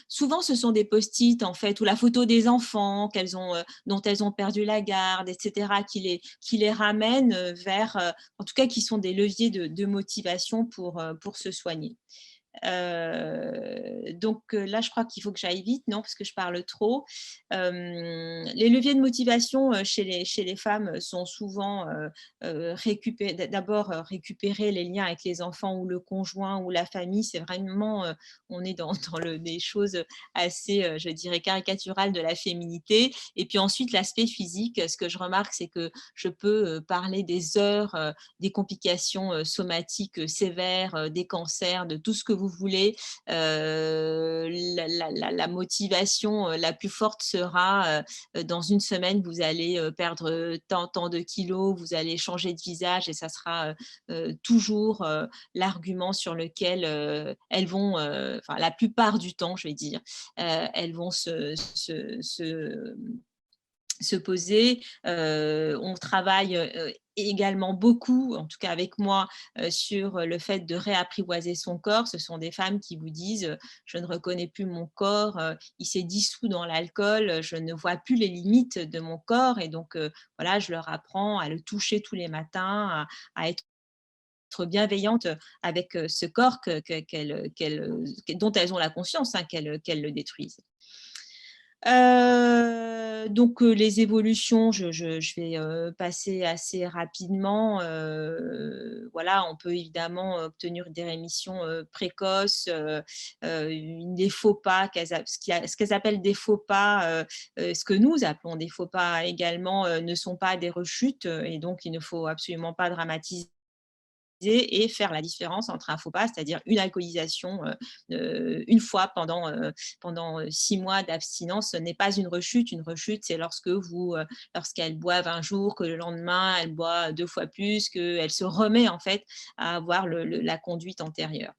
souvent ce sont des post-it en fait, ou la photo des enfants dont elles ont perdu la garde, etc., qui les ramènent vers, en tout cas qui sont des leviers de motivation pour se soigner. Donc là, je crois qu'il faut que j'aille vite, non, parce que je parle trop. Les leviers de motivation chez les femmes sont souvent d'abord récupérer les liens avec les enfants ou le conjoint ou la famille. C'est vraiment, on est dans des choses assez, je dirais, caricaturales de la féminité. Et puis ensuite, l'aspect physique. Ce que je remarque, c'est que je peux parler des heures, des complications somatiques sévères, des cancers, de tout ce que vous voulez. La motivation la plus forte sera dans une semaine, vous allez perdre tant de kilos, vous allez changer de visage, et ça sera toujours l'argument sur lequel elles vont, enfin la plupart du temps, je vais dire, elles vont se poser. On travaille également beaucoup, en tout cas avec moi, sur le fait de réapprivoiser son corps. Ce sont des femmes qui vous disent je ne reconnais plus mon corps, il s'est dissous dans l'alcool, je ne vois plus les limites de mon corps. Et donc voilà, je leur apprends à le toucher tous les matins, à être bienveillante avec ce corps dont elles ont la conscience, hein, qu'elles le détruisent. Donc les évolutions, je vais passer assez rapidement. Voilà, on peut évidemment obtenir des rémissions précoces, des faux pas, ce qu'elles appellent des faux pas, ce que nous appelons des faux pas également, ne sont pas des rechutes, et donc il ne faut absolument pas dramatiser et faire la différence entre un faux pas, c'est-à-dire une alcoolisation une fois pendant 6 mois d'abstinence. Ce n'est pas une rechute. Une rechute, c'est lorsqu'elle boivent un jour, que le lendemain, elle boit 2 fois plus, qu'elle se remet en fait à avoir la conduite antérieure.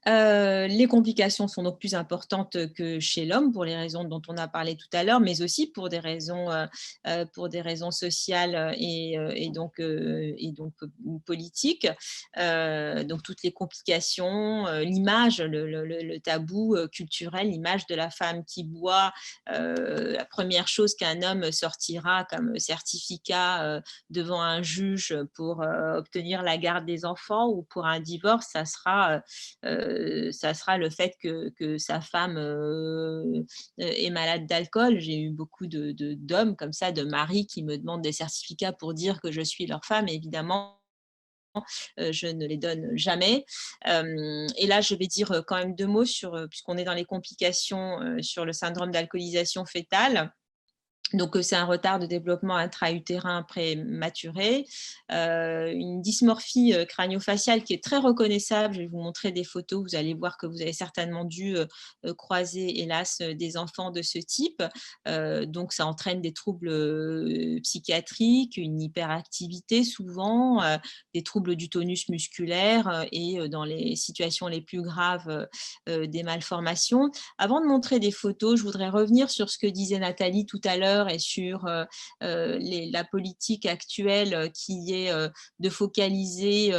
Les complications sont donc plus importantes que chez l'homme pour les raisons dont on a parlé tout à l'heure, mais aussi pour des raisons sociales et donc politiques. Donc toutes les complications, l'image, le tabou culturel, l'image de la femme qui boit, la première chose qu'un homme sortira comme certificat devant un juge pour obtenir la garde des enfants ou pour un divorce, ça sera le fait que sa femme est malade d'alcool. J'ai eu beaucoup d'hommes comme ça, de maris qui me demandent des certificats pour dire que je suis leur femme. Évidemment, je ne les donne jamais. Et là, je vais dire quand même 2 mots puisqu'on est dans les complications sur le syndrome d'alcoolisation fœtale. Donc, c'est un retard de développement intra-utérin prématuré, une dysmorphie crânio-faciale qui est très reconnaissable. Je vais vous montrer des photos, vous allez voir que vous avez certainement dû croiser, hélas, des enfants de ce type. Donc, ça entraîne des troubles psychiatriques, une hyperactivité souvent, des troubles du tonus musculaire et dans les situations les plus graves, des malformations. Avant de montrer des photos, je voudrais revenir sur ce que disait Nathalie tout à l'heure et sur la politique actuelle qui est de focaliser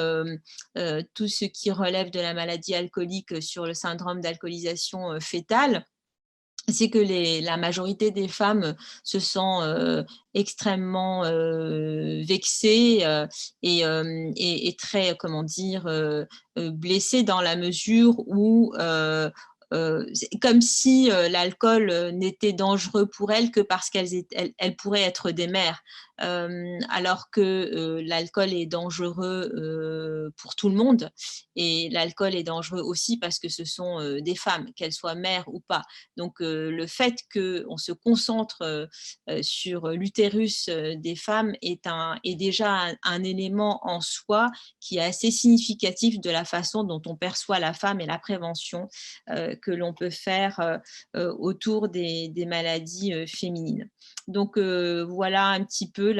tout ce qui relève de la maladie alcoolique sur le syndrome d'alcoolisation fœtale. C'est que la majorité des femmes se sent extrêmement vexées et très, comment dire, blessées dans la mesure où c'est comme si l'alcool n'était dangereux pour elles que parce qu'elles pourraient être des mères, alors que l'alcool est dangereux pour tout le monde et l'alcool est dangereux aussi parce que ce sont des femmes, qu'elles soient mères ou pas. Donc le fait qu'on se concentre sur l'utérus des femmes est déjà un élément en soi qui est assez significatif de la façon dont on perçoit la femme et la prévention que l'on peut faire autour des maladies féminines. Donc voilà un petit peu le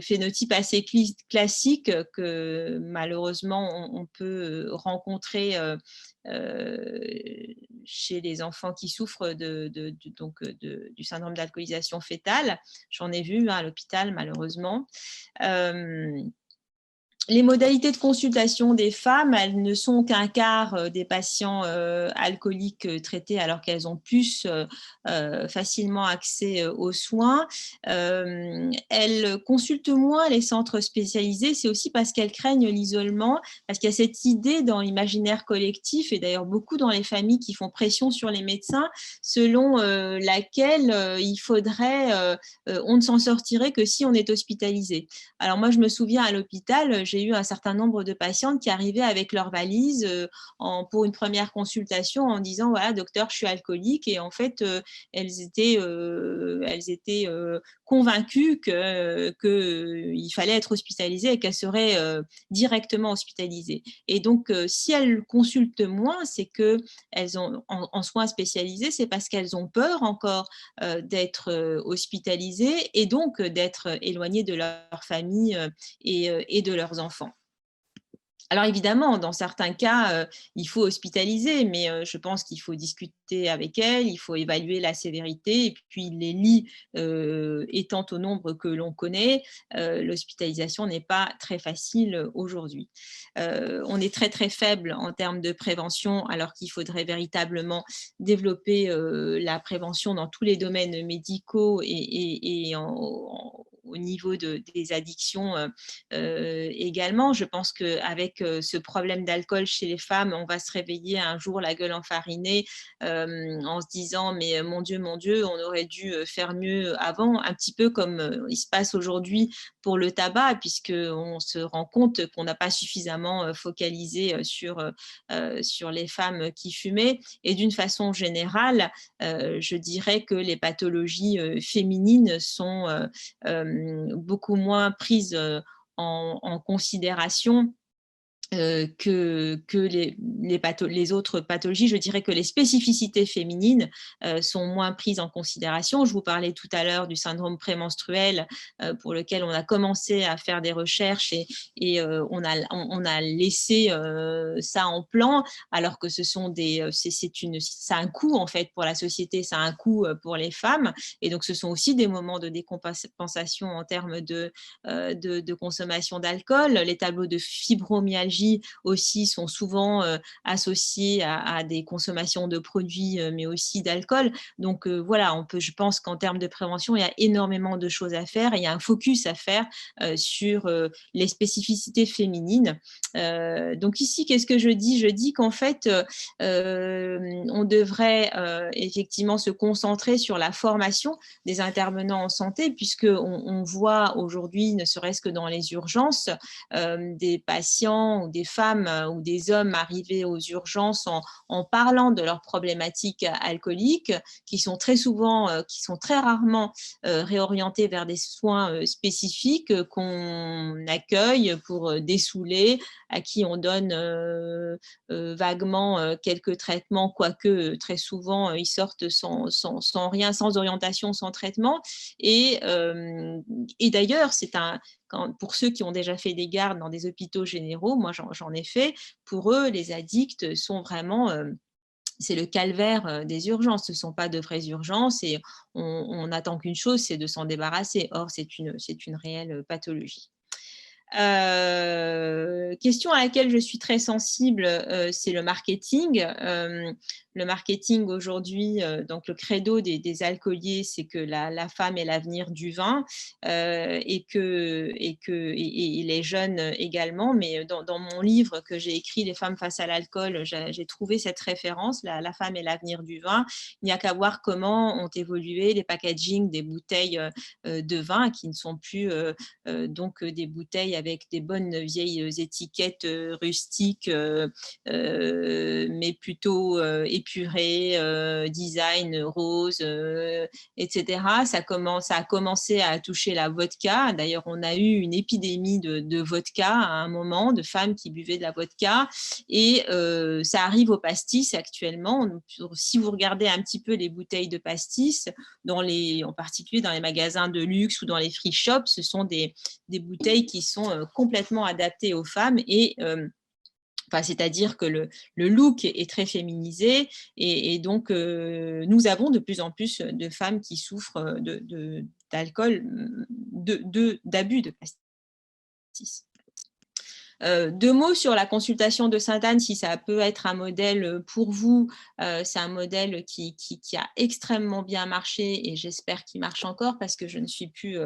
phénotype assez classique que malheureusement on peut rencontrer chez les enfants qui souffrent du syndrome d'alcoolisation fœtale. J'en ai vu à l'hôpital malheureusement. Les modalités de consultation des femmes, elles ne sont qu'un quart des patients alcooliques traités alors qu'elles ont plus facilement accès aux soins. Elles consultent moins les centres spécialisés, c'est aussi parce qu'elles craignent l'isolement, parce qu'il y a cette idée dans l'imaginaire collectif et d'ailleurs beaucoup dans les familles qui font pression sur les médecins selon laquelle on ne s'en sortirait que si on est hospitalisé. Alors moi, je me souviens à l'hôpital, j'ai eu un certain nombre de patientes qui arrivaient avec leur valise pour une première consultation en disant voilà docteur je suis alcoolique et en fait elles étaient convaincues qu'il fallait être hospitalisées et qu'elles seraient directement hospitalisées. Et donc si elles consultent moins, c'est qu'elles ont en soins spécialisés, c'est parce qu'elles ont peur encore d'être hospitalisées et donc d'être éloignées de leur famille et de leurs enfants. Alors évidemment, dans certains cas, il faut hospitaliser, mais je pense qu'il faut discuter avec elles, il faut évaluer la sévérité et puis les lits étant au nombre que l'on connaît, l'hospitalisation n'est pas très facile aujourd'hui. On est très très faible en termes de prévention alors qu'il faudrait véritablement développer la prévention dans tous les domaines médicaux et au niveau des addictions également. Je pense qu'avec ce problème d'alcool chez les femmes, on va se réveiller un jour la gueule enfarinée en se disant mais mon Dieu, on aurait dû faire mieux avant, un petit peu comme il se passe aujourd'hui pour le tabac, puisqu'on se rend compte qu'on n'a pas suffisamment focalisé sur les femmes qui fumaient. Et d'une façon générale, je dirais que les pathologies féminines sont beaucoup moins prises en considération que les autres pathologies. Je dirais que les spécificités féminines sont moins prises en considération. Je vous parlais tout à l'heure du syndrome prémenstruel pour lequel on a commencé à faire des recherches et on a laissé ça en plan, alors que ce sont ça a un coût en fait pour la société, ça a un coût pour les femmes, et donc ce sont aussi des moments de décompensation en termes de consommation d'alcool. Les tableaux de fibromyalgie aussi sont souvent associés à des consommations de produits, mais aussi d'alcool. Donc voilà, je pense qu'en termes de prévention, il y a énormément de choses à faire et il y a un focus à faire sur les spécificités féminines. Donc ici, qu'est-ce que je dis? Je dis qu'en fait, on devrait effectivement se concentrer sur la formation des intervenants en santé, puisqu'on voit aujourd'hui, ne serait-ce que dans les urgences, des patients ou des femmes ou des hommes arrivés aux urgences en parlant de leurs problématiques alcooliques, qui sont très rarement réorientés vers des soins spécifiques qu'on accueille pour dessouler, à qui on donne vaguement quelques traitements, quoique très souvent ils sortent sans rien, sans orientation, sans traitement. Et d'ailleurs, pour ceux qui ont déjà fait des gardes dans des hôpitaux généraux, moi j'en ai fait, pour eux, les addicts sont vraiment... c'est le calvaire des urgences, ce ne sont pas de vraies urgences et on n'attend qu'une chose, c'est de s'en débarrasser. Or, c'est une réelle pathologie. Question à laquelle je suis très sensible, c'est le marketing. Le marketing aujourd'hui, donc le credo des alcooliers, c'est que la femme est l'avenir du vin et les jeunes également. Mais dans mon livre que j'ai écrit, Les femmes face à l'alcool, j'ai trouvé cette référence, la femme est l'avenir du vin. Il n'y a qu'à voir comment ont évolué les packaging des bouteilles de vin qui ne sont plus donc des bouteilles avec des bonnes vieilles étiquettes rustiques, mais plutôt épurées, design rose, etc. Ça a commencé à toucher la vodka. D'ailleurs, on a eu une épidémie de vodka à un moment, de femmes qui buvaient de la vodka. Et ça arrive au pastis actuellement. Donc, si vous regardez un petit peu les bouteilles de pastis, en particulier dans les magasins de luxe ou dans les free shops, ce sont des bouteilles qui sont complètement adaptées aux femmes et c'est-à-dire que le look est très féminisé et donc nous avons de plus en plus de femmes qui souffrent d'alcool, d'abus de pastis. 2 mots sur la consultation de Sainte-Anne, si ça peut être un modèle pour vous. C'est un modèle qui a extrêmement bien marché et j'espère qu'il marche encore parce que je ne suis plus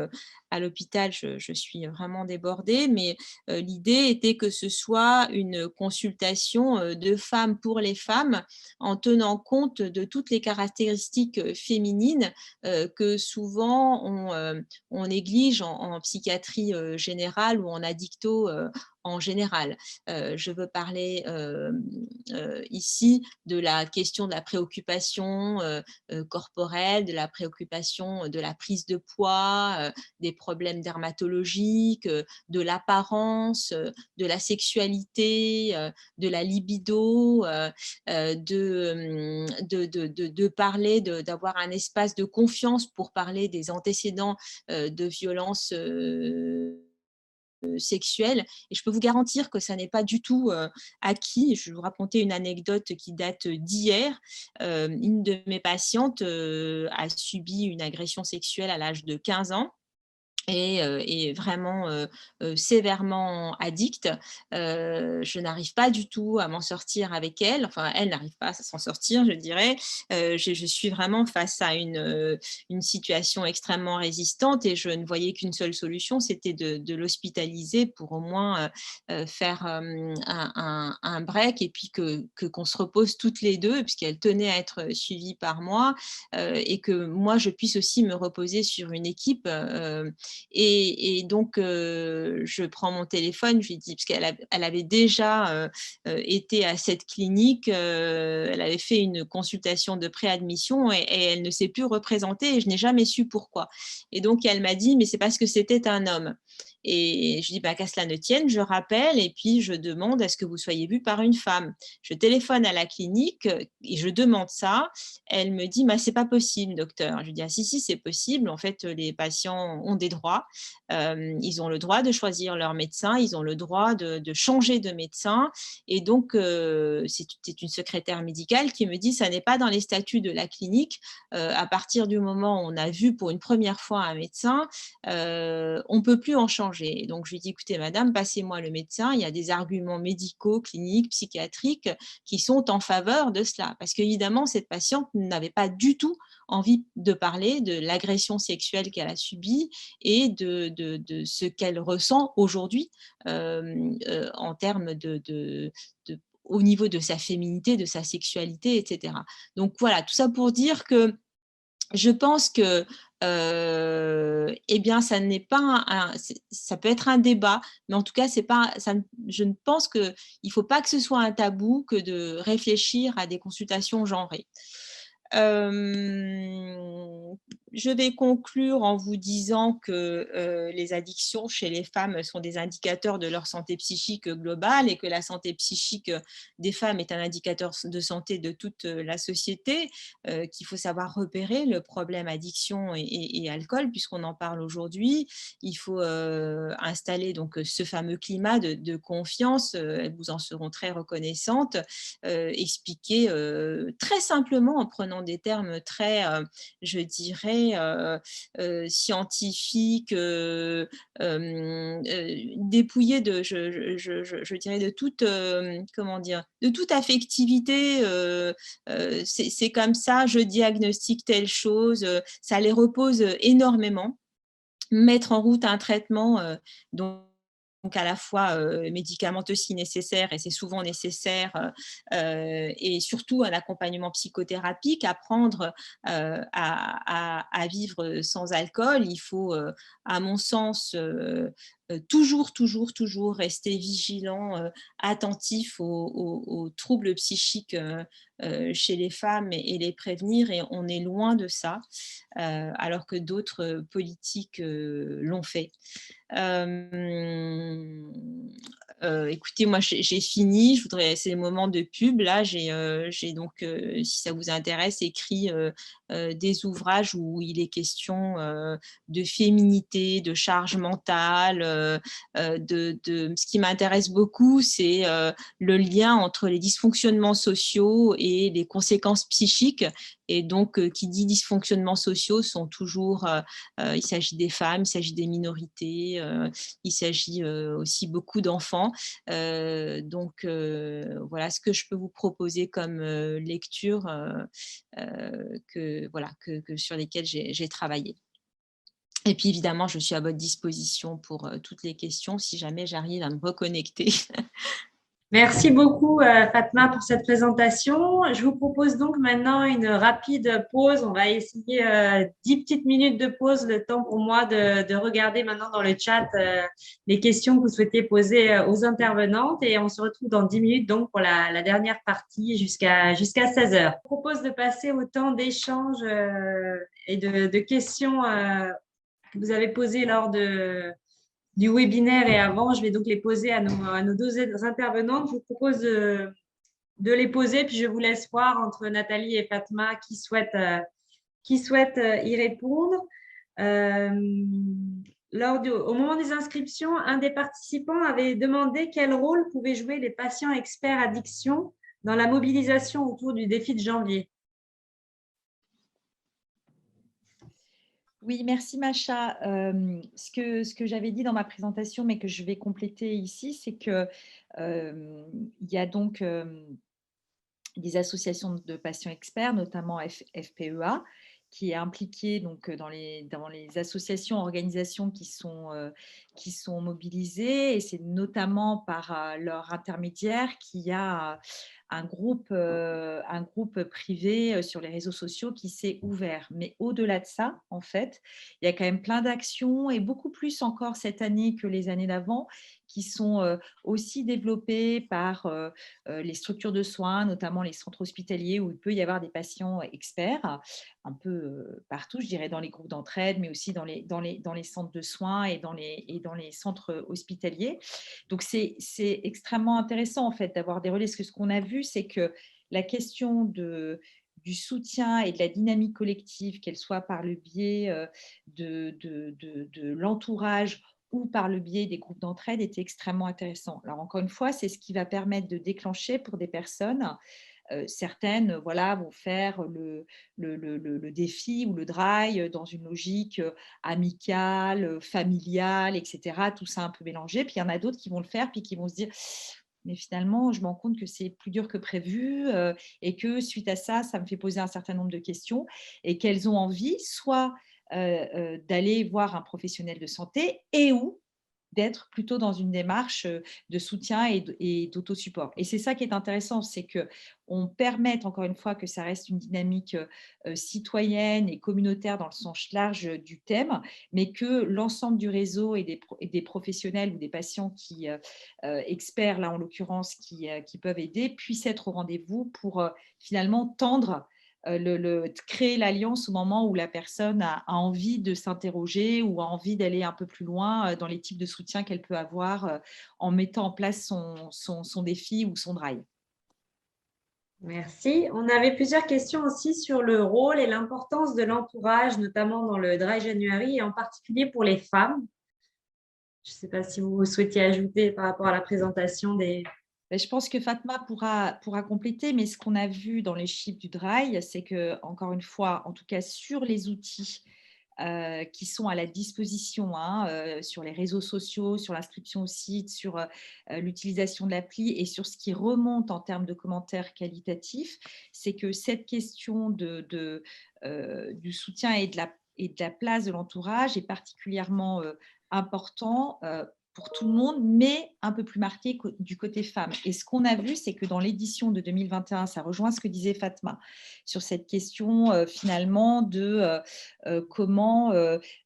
à l'hôpital, je suis vraiment débordée. Mais l'idée était que ce soit une consultation de femmes pour les femmes en tenant compte de toutes les caractéristiques féminines que souvent on néglige en psychiatrie générale ou en addicto en général. Je veux parler ici de la question de la préoccupation corporelle, de la préoccupation de la prise de poids, des problèmes dermatologiques, de l'apparence, de la sexualité, de la libido, de parler, d'avoir un espace de confiance pour parler des antécédents de violences sexuelle. Et je peux vous garantir que ça n'est pas du tout acquis. Je vais vous raconter une anecdote qui date d'hier. Une de mes patientes a subi une agression sexuelle à l'âge de 15 ans. Et vraiment sévèrement addicte. Je n'arrive pas du tout à m'en sortir avec elle. Enfin, elle n'arrive pas à s'en sortir, je dirais. Je suis vraiment face à une situation extrêmement résistante et je ne voyais qu'une seule solution, c'était de l'hospitaliser pour au moins faire un break et puis qu'on se repose toutes les deux, puisqu'elle tenait à être suivie par moi et que moi, je puisse aussi me reposer sur une équipe. Et donc, je prends mon téléphone, je lui dis, parce qu'elle avait déjà été à cette clinique, elle avait fait une consultation de préadmission et elle ne s'est plus représentée et je n'ai jamais su pourquoi. Et donc, elle m'a dit, mais c'est parce que c'était un homme. Et je dis, bah, qu'à cela ne tienne, je rappelle et puis je demande à ce que vous soyez vu par une femme. Je téléphone à la clinique et je demande ça. Elle me dit, bah, c'est pas possible, docteur. Je lui dis, ah, si, c'est possible. En fait, les patients ont des droits. Ils ont le droit de choisir leur médecin. Ils ont le droit de changer de médecin. Et donc, c'est une secrétaire médicale qui me dit, ça n'est pas dans les statuts de la clinique. À partir du moment où on a vu pour une première fois un médecin, on ne peut plus en changer. Donc, je lui dis, écoutez, madame, passez-moi le médecin. Il y a des arguments médicaux, cliniques, psychiatriques qui sont en faveur de cela. Parce qu'évidemment, cette patiente n'avait pas du tout envie de parler de l'agression sexuelle qu'elle a subie et de ce qu'elle ressent aujourd'hui en termes au niveau de sa féminité, de sa sexualité, etc. Donc voilà, tout ça pour dire que je pense que eh bien, ça n'est pas ça peut être un débat, mais en tout cas, c'est pas, je ne pense qu'il ne faut pas que ce soit un tabou que de réfléchir à des consultations genrées. Je vais conclure en vous disant que les addictions chez les femmes sont des indicateurs de leur santé psychique globale et que la santé psychique des femmes est un indicateur de santé de toute la société, qu'il faut savoir repérer le problème addiction et alcool puisqu'on en parle aujourd'hui. Il faut installer donc ce fameux climat de confiance, elles vous en seront très reconnaissantes, expliquer très simplement en prenant des termes très, je dirais, scientifiques, dépouillés de, je dirais, de toute, comment dire, de toute affectivité. C'est comme ça, je diagnostique telle chose, ça les repose énormément. Mettre en route un traitement donc à la fois médicamenteux si nécessaire, et c'est souvent nécessaire, et surtout un accompagnement psychothérapique, apprendre à vivre sans alcool. Il faut, à mon sens, toujours rester vigilant, attentif aux troubles psychiques chez les femmes et les prévenir, et on est loin de ça, alors que d'autres politiques l'ont fait. Écoutez, moi j'ai fini, c'est le moment de pub. Là, j'ai donc, si ça vous intéresse, écrit des ouvrages où il est question de féminité, de charge mentale, ce qui m'intéresse beaucoup, c'est le lien entre les dysfonctionnements sociaux et les conséquences psychiques. Et donc, qui dit dysfonctionnements sociaux sont toujours, il s'agit des femmes, il s'agit des minorités, il s'agit aussi beaucoup d'enfants. Donc, voilà ce que je peux vous proposer comme lecture sur lesquelles j'ai travaillé. Et puis, évidemment, je suis à votre disposition pour toutes les questions si jamais j'arrive à me reconnecter. Merci beaucoup, Fatma, pour cette présentation. Je vous propose donc maintenant une rapide pause. On va essayer 10 petites minutes de pause, le temps pour moi de regarder maintenant dans le chat les questions que vous souhaitez poser aux intervenantes. Et on se retrouve dans 10 minutes donc pour la dernière partie jusqu'à 16 heures. Je vous propose de passer au temps d'échange et de questions que vous avez posées lors du webinaire et avant. Je vais donc les poser à nos deux intervenantes. Je vous propose de les poser, puis je vous laisse voir entre Nathalie et Fatma qui souhaitent y répondre. Au moment des inscriptions, un des participants avait demandé quel rôle pouvaient jouer les patients experts addiction dans la mobilisation autour du défi de janvier. Oui, merci Macha. Ce que j'avais dit dans ma présentation, mais que je vais compléter ici, c'est qu'il y a donc des associations de patients experts, notamment FPEA, qui est impliquée donc, dans les associations, organisations qui sont mobilisées. Et c'est notamment par leur intermédiaire qu'il y a un groupe privé sur les réseaux sociaux qui s'est ouvert. Mais au-delà de ça, en fait, il y a quand même plein d'actions, et beaucoup plus encore cette année que les années d'avant, qui sont aussi développées par les structures de soins, notamment les centres hospitaliers où il peut y avoir des patients experts, un peu partout, je dirais, dans les groupes d'entraide, mais aussi dans les centres de soins et dans dans les centres hospitaliers. Donc, c'est extrêmement intéressant en fait d'avoir des relais. Parce que ce qu'on a vu, c'est que la question du soutien et de la dynamique collective, qu'elle soit par le biais de l'entourage ou par le biais des groupes d'entraide, était extrêmement intéressant. Alors, encore une fois, c'est ce qui va permettre de déclencher pour des personnes. Certaines vont faire le défi ou le dry dans une logique amicale, familiale, etc. Tout ça un peu mélangé. Puis il y en a d'autres qui vont le faire, puis qui vont se dire mais finalement, je me rends compte que c'est plus dur que prévu et que suite à ça, ça me fait poser un certain nombre de questions et qu'elles ont envie soit d'aller voir un professionnel de santé et ou d'être plutôt dans une démarche de soutien et d'autosupport. Et c'est ça qui est intéressant, c'est qu'on permette encore une fois que ça reste une dynamique citoyenne et communautaire dans le sens large du thème, mais que l'ensemble du réseau et des professionnels ou des patients experts, là en l'occurrence, qui peuvent aider, puissent être au rendez-vous pour finalement tendre créer l'alliance au moment où la personne a envie de s'interroger ou a envie d'aller un peu plus loin dans les types de soutien qu'elle peut avoir en mettant en place son défi ou son drive. Merci. On avait plusieurs questions aussi sur le rôle et l'importance de l'entourage, notamment dans le Dry January et en particulier pour les femmes. Je ne sais pas si vous souhaitiez ajouter par rapport à la présentation des… Je pense que Fatma pourra compléter, mais ce qu'on a vu dans les chiffres du Dry, c'est que, encore une fois, en tout cas sur les outils qui sont à la disposition sur les réseaux sociaux, sur l'inscription au site, sur l'utilisation de l'appli et sur ce qui remonte en termes de commentaires qualitatifs, c'est que cette question du soutien et de la place de l'entourage est particulièrement important pour tout le monde, mais un peu plus marqué du côté femme. Et ce qu'on a vu, c'est que dans l'édition de 2021, ça rejoint ce que disait Fatma sur cette question finalement de comment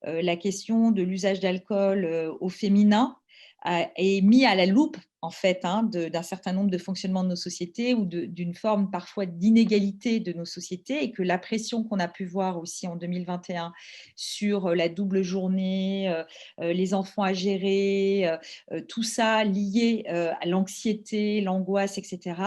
la question de l'usage d'alcool au féminin est mis à la loupe en fait d'un certain nombre de fonctionnements de nos sociétés ou d'une forme parfois d'inégalité de nos sociétés et que la pression qu'on a pu voir aussi en 2021 sur la double journée, les enfants à gérer, tout ça lié à l'anxiété, l'angoisse, etc.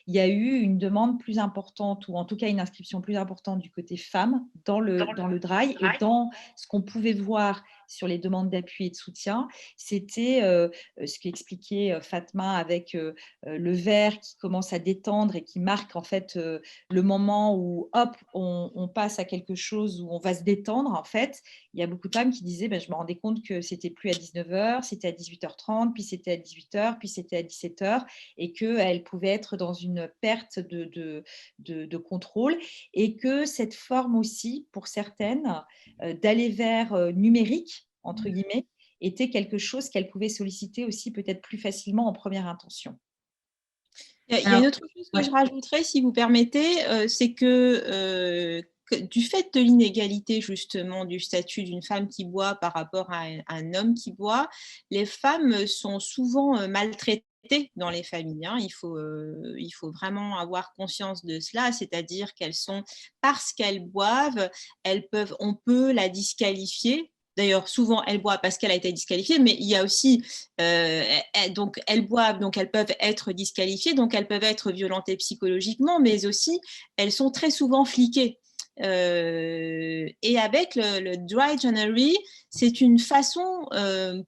Il y a eu une demande plus importante ou en tout cas une inscription plus importante du côté femme dans le DRY et dans ce qu'on pouvait voir sur les demandes d'appui et de soutien, c'était ce qu'expliquait Fatma avec le verre qui commence à détendre et qui marque en fait le moment où hop, on passe à quelque chose où on va se détendre en fait. Il y a beaucoup de femmes qui disaient je me rendais compte que c'était plus à 19h, c'était à 18h30, puis c'était à 18h, puis c'était à 17h et qu'elles pouvaient être dans une perte de contrôle et que cette forme aussi pour certaines d'aller vers numérique entre guillemets était quelque chose qu'elle pouvait solliciter aussi peut-être plus facilement en première intention. Il y a une autre chose que je rajouterais, si vous permettez, c'est que du fait de l'inégalité justement du statut d'une femme qui boit par rapport à un homme qui boit, les femmes sont souvent maltraitées dans les familles. Il faut vraiment avoir conscience de cela, c'est-à-dire qu'elles sont, parce qu'elles boivent, on peut la disqualifier. D'ailleurs, souvent, elles boivent parce qu'elle a été disqualifiée, mais il y a aussi, donc elles boivent, donc elles peuvent être disqualifiées, donc elles peuvent être violentées psychologiquement, mais aussi, elles sont très souvent fliquées. Et avec le Dry January, c'est une façon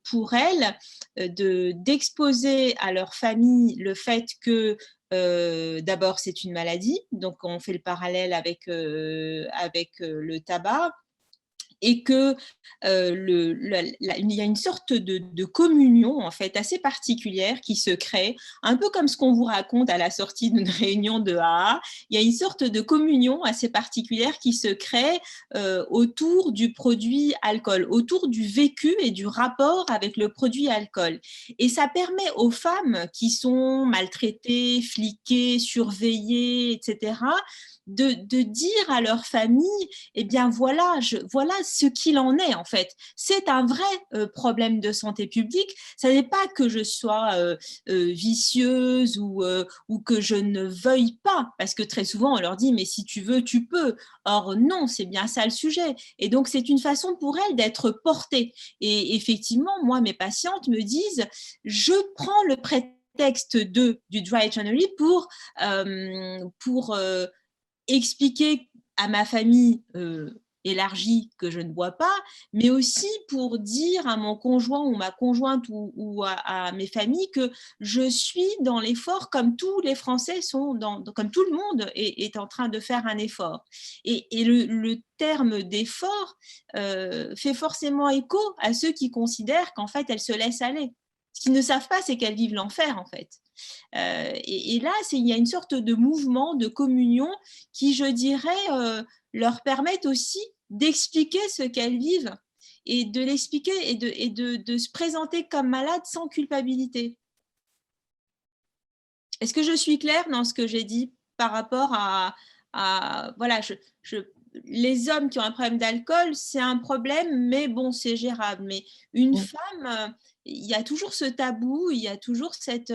pour elles d'exposer à leur famille le fait que d'abord, c'est une maladie, donc on fait le parallèle avec le tabac, et que il y a une sorte de communion en fait assez particulière qui se crée, un peu comme ce qu'on vous raconte à la sortie d'une réunion de AA. Il y a une sorte de communion assez particulière qui se crée autour du produit alcool, autour du vécu et du rapport avec le produit alcool. Et ça permet aux femmes qui sont maltraitées, fliquées, surveillées, etc., de dire à leur famille, eh bien voilà ce qu'il en est en fait. C'est un vrai problème de santé publique. Ça n'est pas que je sois vicieuse ou que je ne veuille pas, parce que très souvent on leur dit mais si tu veux, tu peux. Or non, c'est bien ça le sujet. Et donc c'est une façon pour elles d'être portées. Et effectivement, moi, mes patientes me disent, je prends le prétexte du dry January pour expliquer à ma famille élargie que je ne bois pas, mais aussi pour dire à mon conjoint ou ma conjointe ou à mes familles que je suis dans l'effort comme tous les Français sont, comme tout le monde est en train de faire un effort. Et le terme d'effort fait forcément écho à ceux qui considèrent qu'en fait, elles se laissent aller. Ce qu'ils ne savent pas, c'est qu'elles vivent l'enfer, en fait. Et là, il y a une sorte de mouvement, de communion qui, je dirais, leur permettent aussi d'expliquer ce qu'elles vivent et de l'expliquer et de se présenter comme malade sans culpabilité. Est-ce que je suis claire dans ce que j'ai dit par rapport voilà, les hommes qui ont un problème d'alcool, c'est un problème, mais bon, c'est gérable. Mais une femme, il y a toujours ce tabou, il y a toujours cette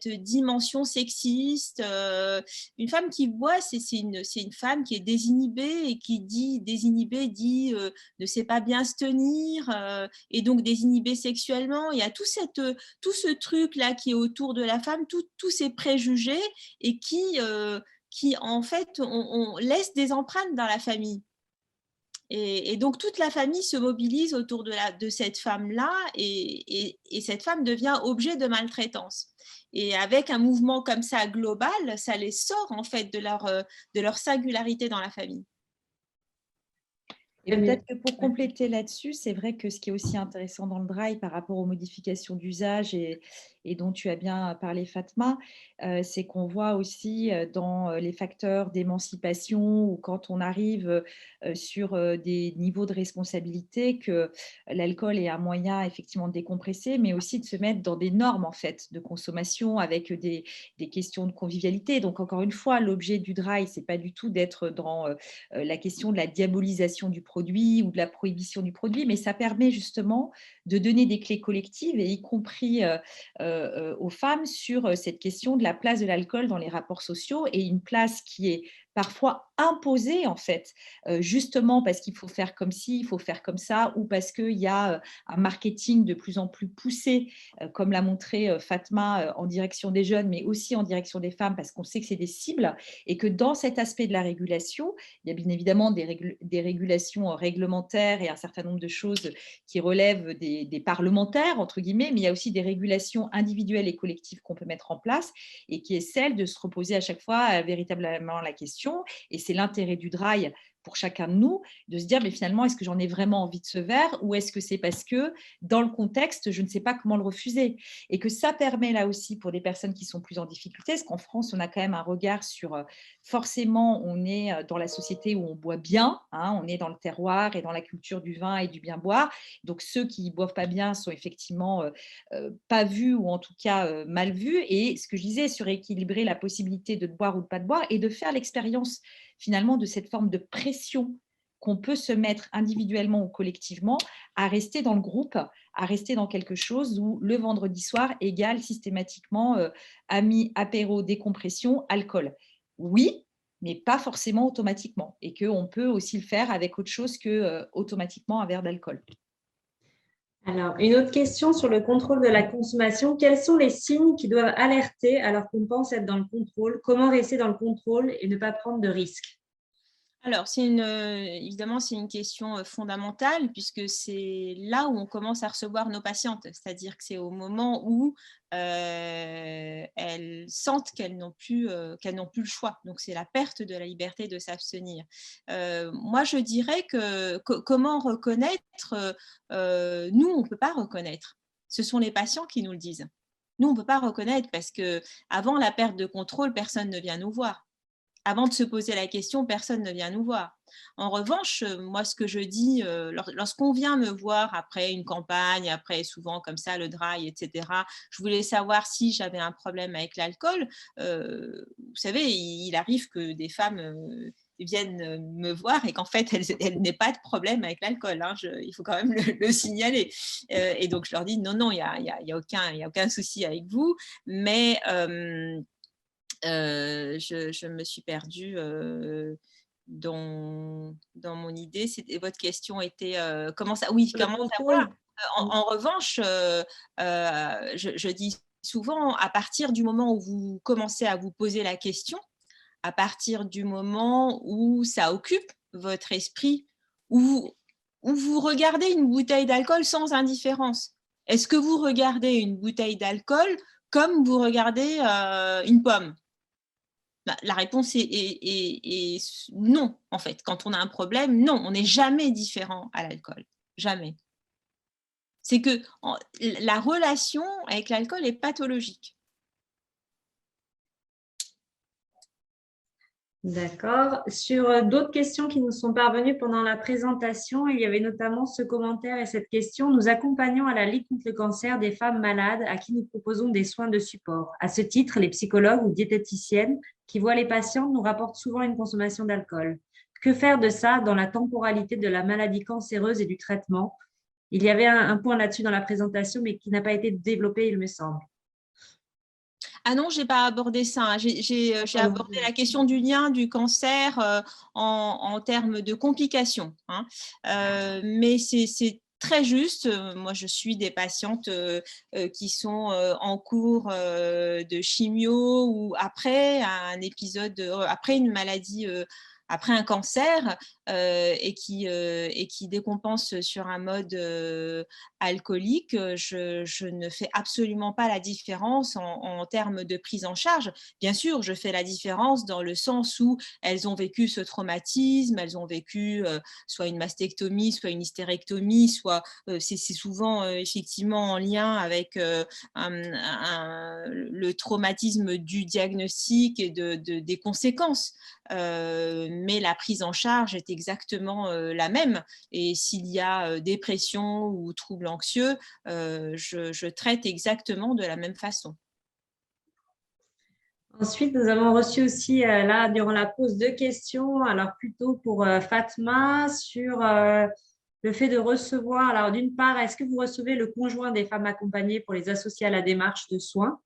dimension sexiste. Une femme qui boit, c'est une femme qui est désinhibée et qui dit, désinhibée dit ne sait pas bien se tenir et donc désinhibée sexuellement. Il y a tout ce truc-là qui est autour de la femme, tous ces préjugés et qui en fait, on laisse des empreintes dans la famille. Et donc, toute la famille se mobilise autour de cette femme-là et cette femme devient objet de maltraitance. Et avec un mouvement comme ça global, ça les sort en fait de leur singularité dans la famille. Et peut-être que pour compléter là-dessus, c'est vrai que ce qui est aussi intéressant dans le dry par rapport aux modifications d'usage et dont tu as bien parlé, Fatma, c'est qu'on voit aussi dans les facteurs d'émancipation ou quand on arrive sur des niveaux de responsabilité que l'alcool est un moyen effectivement de décompresser, mais aussi de se mettre dans des normes en fait de consommation avec des questions de convivialité. Donc encore une fois, l'objet du dry, c'est pas du tout d'être dans la question de la diabolisation du produit ou de la prohibition du produit, mais ça permet justement de donner des clés collectives et y compris aux femmes sur cette question de la place de l'alcool dans les rapports sociaux et une place qui est parfois imposée en fait, justement parce qu'il faut faire comme ci, il faut faire comme ça, ou parce qu'il y a un marketing de plus en plus poussé, comme l'a montré Fatma, en direction des jeunes, mais aussi en direction des femmes, parce qu'on sait que c'est des cibles, et que dans cet aspect de la régulation, il y a bien évidemment des régulations réglementaires et un certain nombre de choses qui relèvent des parlementaires, entre guillemets, mais il y a aussi des régulations individuelles et collectives qu'on peut mettre en place et qui est celle de se reposer à chaque fois véritablement la question. Et c'est l'intérêt du dry pour chacun de nous, de se dire, mais finalement, est-ce que j'en ai vraiment envie de ce verre ou est-ce que c'est parce que dans le contexte, je ne sais pas comment le refuser? Et que ça permet là aussi pour des personnes qui sont plus en difficulté, parce qu'en France, on a quand même un regard sur, forcément, on est dans la société où on boit bien, hein, on est dans le terroir et dans la culture du vin et du bien boire. Donc, ceux qui ne boivent pas bien sont effectivement pas vus ou en tout cas mal vus. Et ce que je disais, sur équilibrer la possibilité de boire ou de pas de boire et de faire l'expérience finalement de cette forme de pression qu'on peut se mettre individuellement ou collectivement à rester dans le groupe, à rester dans quelque chose où le vendredi soir égale systématiquement amis, apéro, décompression, alcool. Oui, mais pas forcément automatiquement. Et qu'on peut aussi le faire avec autre chose que automatiquement un verre d'alcool. Alors, une autre question sur le contrôle de la consommation. Quels sont les signes qui doivent alerter alors qu'on pense être dans le contrôle? Comment rester dans le contrôle et ne pas prendre de risques? Alors, évidemment, c'est une question fondamentale puisque c'est là où on commence à recevoir nos patientes. C'est-à-dire que c'est au moment où elles sentent qu'elles n'ont plus le choix. Donc, c'est la perte de la liberté de s'abstenir. Moi, je dirais que comment reconnaître nous, on ne peut pas reconnaître. Ce sont les patients qui nous le disent. Nous, on ne peut pas reconnaître parce qu'avant la perte de contrôle, personne ne vient nous voir. Avant de se poser la question, personne ne vient nous voir. En revanche, moi, ce que je dis, lorsqu'on vient me voir après une campagne, après souvent comme ça, le dry, etc., je voulais savoir si j'avais un problème avec l'alcool. Vous savez, il arrive que des femmes viennent me voir et qu'en fait, elles n'aient pas de problème avec l'alcool. Hein, il faut quand même le signaler. Et donc, je leur dis, non, il y a aucun souci avec vous, mais je me suis perdue dans mon idée. Votre question était comment ça, oui, comment savoir. En revanche, je dis souvent, à partir du moment où vous commencez à vous poser la question, à partir du moment où ça occupe votre esprit, où vous regardez une bouteille d'alcool sans indifférence. Est-ce que vous regardez une bouteille d'alcool comme vous regardez une pomme? La réponse est non, en fait. Quand on a un problème, non, on n'est jamais différent à l'alcool. Jamais. C'est que la relation avec l'alcool est pathologique. D'accord. Sur d'autres questions qui nous sont parvenues pendant la présentation, il y avait notamment ce commentaire et cette question. Nous accompagnons à la Ligue contre le cancer des femmes malades à qui nous proposons des soins de support. À ce titre, les psychologues ou diététiciennes qui voient les patientes nous rapportent souvent une consommation d'alcool. Que faire de ça dans la temporalité de la maladie cancéreuse et du traitement? Il y avait un point là-dessus dans la présentation, mais qui n'a pas été développé, il me semble. Ah non, je n'ai pas abordé ça. Hein. J'ai abordé la question du lien du cancer en termes de complications. Hein. Mais c'est très juste. Moi, je suis des patientes qui sont en cours de chimio ou après un épisode, après une maladie, après un cancer et qui décompense sur un mode alcoolique. Je ne fais absolument pas la différence en termes de prise en charge. Bien sûr, je fais la différence dans le sens où elles ont vécu ce traumatisme, elles ont vécu soit une mastectomie, soit une hystérectomie, soit c'est souvent effectivement en lien avec le traumatisme du diagnostic et des conséquences. Mais la prise en charge est exactement la même. Et s'il y a dépression ou troubles anxieux, je traite exactement de la même façon. Ensuite, nous avons reçu aussi, là, durant la pause, 2 questions. Alors, plutôt pour Fatma, sur le fait de recevoir. Alors, d'une part, est-ce que vous recevez le conjoint des femmes accompagnées pour les associer à la démarche de soins?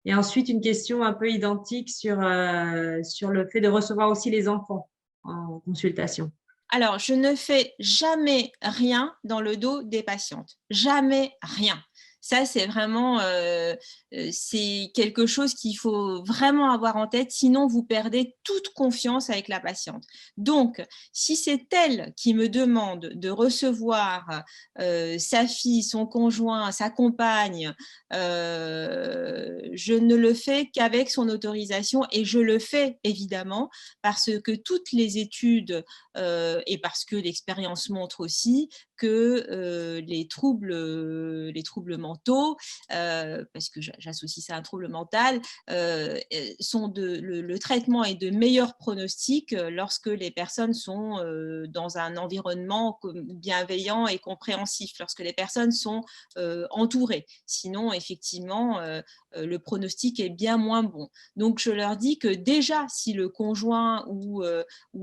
Et ensuite, une question un peu identique sur le fait de recevoir aussi les enfants en consultation. Alors, je ne fais jamais rien dans le dos des patientes. Jamais rien. Ça, c'est vraiment c'est quelque chose qu'il faut vraiment avoir en tête, sinon vous perdez toute confiance avec la patiente. Donc, si c'est elle qui me demande de recevoir sa fille, son conjoint, sa compagne, je ne le fais qu'avec son autorisation et je le fais évidemment parce que toutes les études et parce que l'expérience montre aussi que les troubles mentaux, parce que j'associe ça à un trouble mental, le traitement est de meilleur pronostic lorsque les personnes sont dans un environnement bienveillant et compréhensif, lorsque les personnes sont entourées. Sinon, effectivement, le pronostic est bien moins bon. Donc, je leur dis que déjà, si le conjoint ou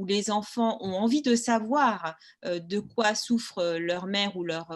les enfants ont envie de savoir de quoi souffre leur mère ou leur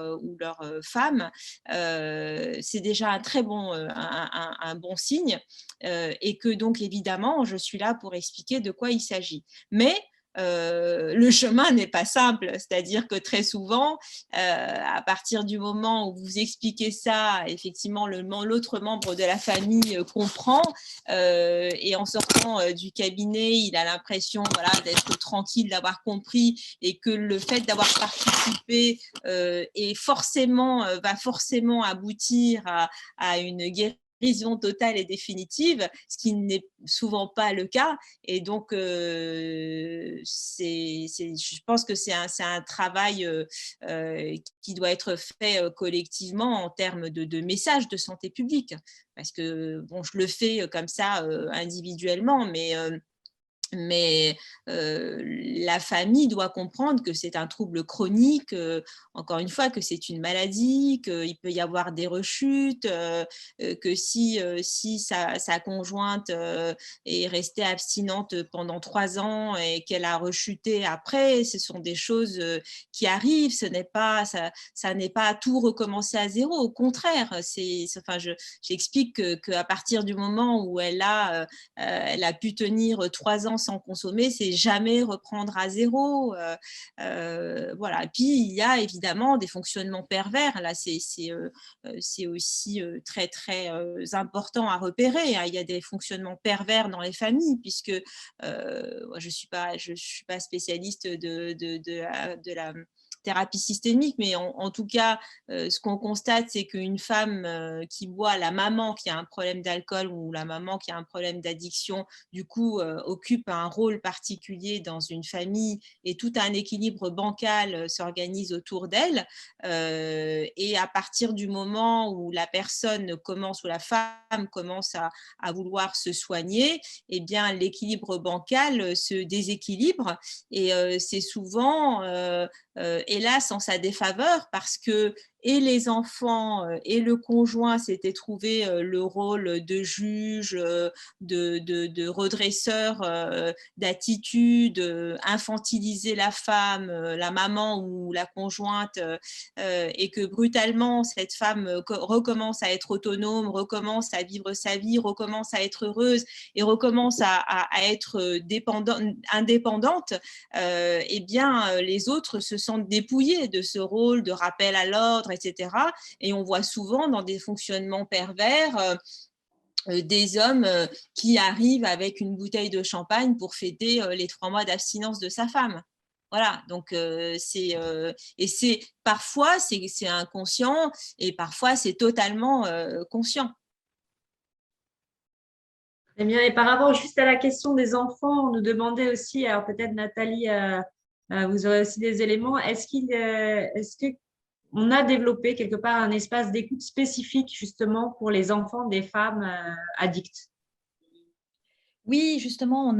femme, c'est déjà un très bon, un bon signe et que donc évidemment, je suis là pour expliquer de quoi il s'agit. Mais le chemin n'est pas simple, c'est-à-dire que très souvent, à partir du moment où vous expliquez ça, effectivement, l'autre membre de la famille comprend et en sortant du cabinet, il a l'impression d'être tranquille, d'avoir compris et que le fait d'avoir participé va forcément aboutir à une guérison totale et définitive, ce qui n'est souvent pas le cas. Et donc, je pense que c'est un travail qui doit être fait collectivement en termes de messages de santé publique. Parce que, bon, je le fais comme ça individuellement, mais Mais la famille doit comprendre que c'est un trouble chronique, encore une fois, que c'est une maladie, qu'il peut y avoir des rechutes, que si sa conjointe est restée abstinente pendant 3 ans et qu'elle a rechuté après, ce sont des choses qui arrivent, ça n'est pas tout recommencer à zéro, au contraire, j'explique qu'à partir du moment où elle a pu tenir 3 ans sans consommer, c'est jamais reprendre à zéro. Voilà. Et puis, il y a évidemment des fonctionnements pervers. Là, c'est aussi très, très important à repérer. Hein. Il y a des fonctionnements pervers dans les familles, puisque je suis pas spécialiste de la thérapie systémique, mais en tout cas, ce qu'on constate, c'est qu'une femme qui boit, la maman qui a un problème d'alcool ou la maman qui a un problème d'addiction, du coup, occupe un rôle particulier dans une famille et tout un équilibre bancal s'organise autour d'elle. Et à partir du moment où la personne commence, ou la femme commence à vouloir se soigner, eh bien, l'équilibre bancal se déséquilibre et c'est souvent hélas en sa défaveur, parce que et les enfants et le conjoint s'étaient trouvé le rôle de juge, de redresseur d'attitude, infantiliser la femme, la maman ou la conjointe, et que brutalement cette femme recommence à être autonome, recommence à vivre sa vie, recommence à être heureuse et recommence à être indépendante, eh bien les autres se sentent dépouillés de ce rôle de rappel à l'ordre, etc. Et on voit souvent dans des fonctionnements pervers des hommes qui arrivent avec une bouteille de champagne pour fêter les 3 mois d'abstinence de sa femme. Voilà, donc et c'est parfois c'est inconscient et parfois c'est totalement conscient. Très bien. Et par rapport juste à la question des enfants, on nous demandait aussi, alors peut-être Nathalie, vous aurez aussi des éléments, est-ce qu'on a développé quelque part un espace d'écoute spécifique justement pour les enfants des femmes addictes? Oui, justement,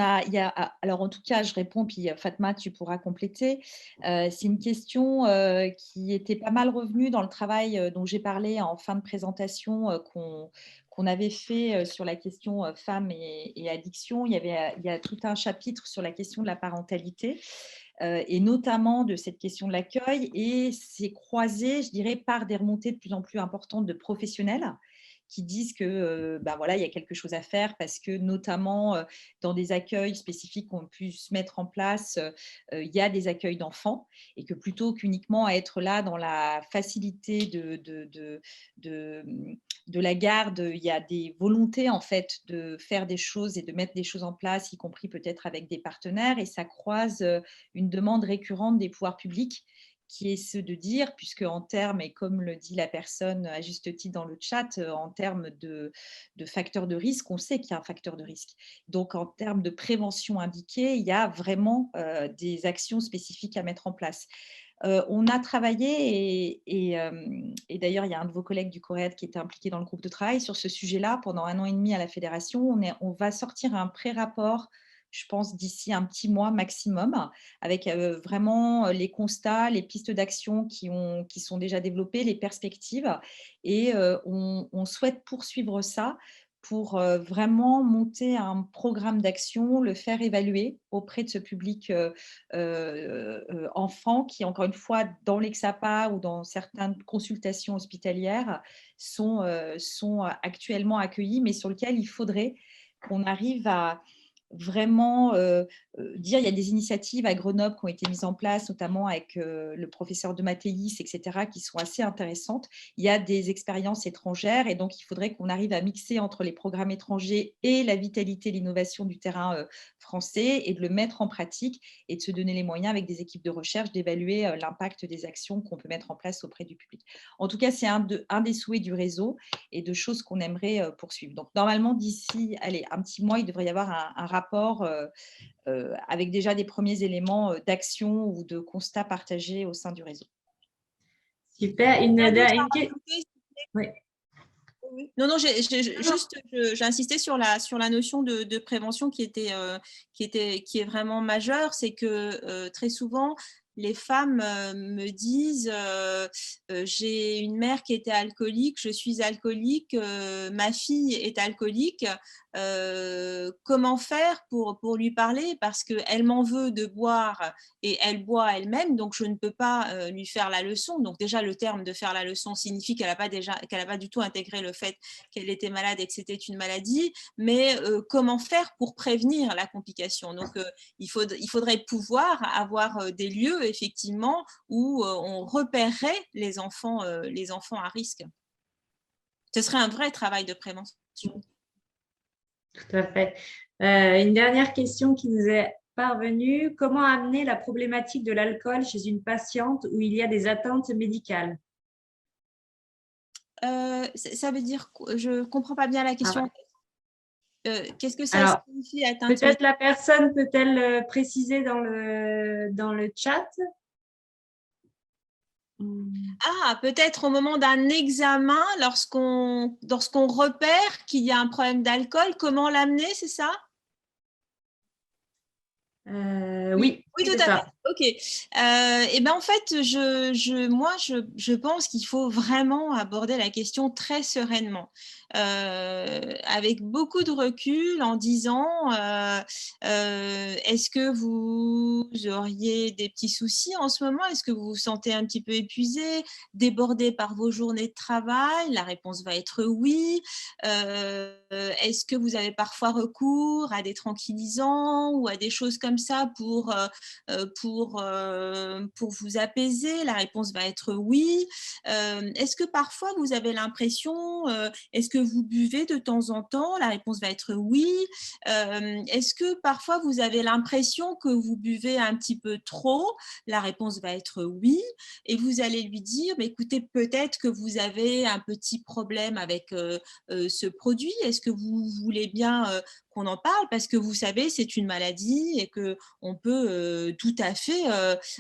alors en tout cas, je réponds, puis Fatma, tu pourras compléter. C'est une question qui était pas mal revenue dans le travail dont j'ai parlé en fin de présentation qu'on avait fait sur la question femmes et addiction. Il y a tout un chapitre sur la question de la parentalité et notamment de cette question de l'accueil, et c'est croisé, je dirais, par des remontées de plus en plus importantes de professionnels qui disent que ben voilà, il y a quelque chose à faire, parce que notamment dans des accueils spécifiques qu'on pu se mettre en place, il y a des accueils d'enfants, et que plutôt qu'uniquement à être là dans la facilité de la garde, il y a des volontés en fait de faire des choses et de mettre des choses en place, y compris peut-être avec des partenaires, et ça croise une demande récurrente des pouvoirs publics, qui est ce de dire, puisque en termes, et comme le dit la personne à juste titre dans le chat, en termes de facteurs de risque, on sait qu'il y a un facteur de risque. Donc, en termes de prévention indiquée, il y a vraiment des actions spécifiques à mettre en place. On a travaillé, et d'ailleurs, il y a un de vos collègues du CORED qui était impliqué dans le groupe de travail sur ce sujet-là pendant 1 an et demi à la Fédération. On va sortir un pré-rapport, je pense, d'ici un petit mois maximum, avec vraiment les constats, les pistes d'action qui sont déjà développées, les perspectives. Et on souhaite poursuivre ça pour vraiment monter un programme d'action, le faire évaluer auprès de ce public enfant qui, encore une fois, dans l'Exapa ou dans certaines consultations hospitalières, sont actuellement accueillis, mais sur lequel il faudrait qu'on arrive à vraiment dire, il y a des initiatives à Grenoble qui ont été mises en place, notamment avec le professeur de Mathéis, etc., qui sont assez intéressantes. Il y a des expériences étrangères, et donc il faudrait qu'on arrive à mixer entre les programmes étrangers et la vitalité, l'innovation du terrain français, et de le mettre en pratique, et de se donner les moyens avec des équipes de recherche d'évaluer l'impact des actions qu'on peut mettre en place auprès du public. En tout cas, c'est un des souhaits du réseau et de choses qu'on aimerait poursuivre. Donc, normalement, d'ici un petit mois, il devrait y avoir un rapport avec déjà des premiers éléments d'action ou de constats partagés au sein du réseau. Super. Oui. Oui. Non, non, Non, j'ai insisté sur la notion de prévention qui est vraiment majeure. C'est que très souvent, les femmes me disent j'ai une mère qui était alcoolique, je suis alcoolique, ma fille est alcoolique. Comment faire pour lui parler parce qu'elle m'en veut de boire et elle boit elle-même, donc je ne peux pas lui faire la leçon. Donc déjà, le terme de faire la leçon signifie qu'elle n'a pas du tout intégré le fait qu'elle était malade et que c'était une maladie, mais comment faire pour prévenir la complication? Donc il faudrait pouvoir avoir des lieux effectivement où on repérerait les enfants à risque. Ce serait un vrai travail de prévention. tout à fait. Une dernière question qui nous est parvenue. Comment amener la problématique de l'alcool chez une patiente où il y a des attentes médicales? Ça veut dire, je ne comprends pas bien la Ah question. ouais. Qu'est-ce que ça Alors, signifie atteinte peut-être la personne peut-elle préciser dans le chat? Ah, peut-être au moment d'un examen, lorsqu'on repère qu'il y a un problème d'alcool, comment l'amener, c'est ça? Oui, Oui, tout c'est à fait. ça. Ok. Et ben en fait, moi, je pense qu'il faut vraiment aborder la question très sereinement, avec beaucoup de recul, en disant est-ce que vous auriez des petits soucis en ce moment? Est-ce que vous vous sentez un petit peu épuisé, débordé par vos journées de travail? La réponse va être oui. Est-ce que vous avez parfois recours à des tranquillisants ou à des choses comme ça pour vous apaiser? La réponse va être oui. Est-ce que parfois vous avez l'impression, est-ce que vous buvez de temps en temps? La réponse va être oui. Est-ce que parfois vous avez l'impression que vous buvez un petit peu trop? La réponse va être oui. Et vous allez lui dire, mais écoutez, peut-être que vous avez un petit problème avec ce produit. Est-ce que vous voulez bien qu'on en parle? Parce que vous savez, c'est une maladie et que on peut tout à fait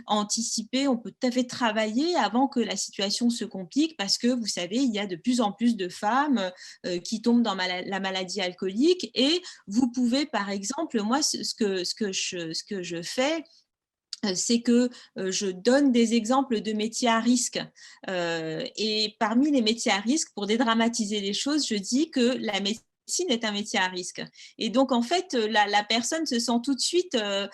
anticiper, on peut tout à fait travailler avant que la situation se complique parce que vous savez, il y a de plus en plus de femmes qui tombent dans la maladie alcoolique et vous pouvez, par exemple, moi, ce que je fais, c'est que je donne des exemples de métiers à risque. Et parmi les métiers à risque, pour dédramatiser les choses, je dis que la médecine est un métier à risque. Et donc, en fait, la personne se sent tout de suite à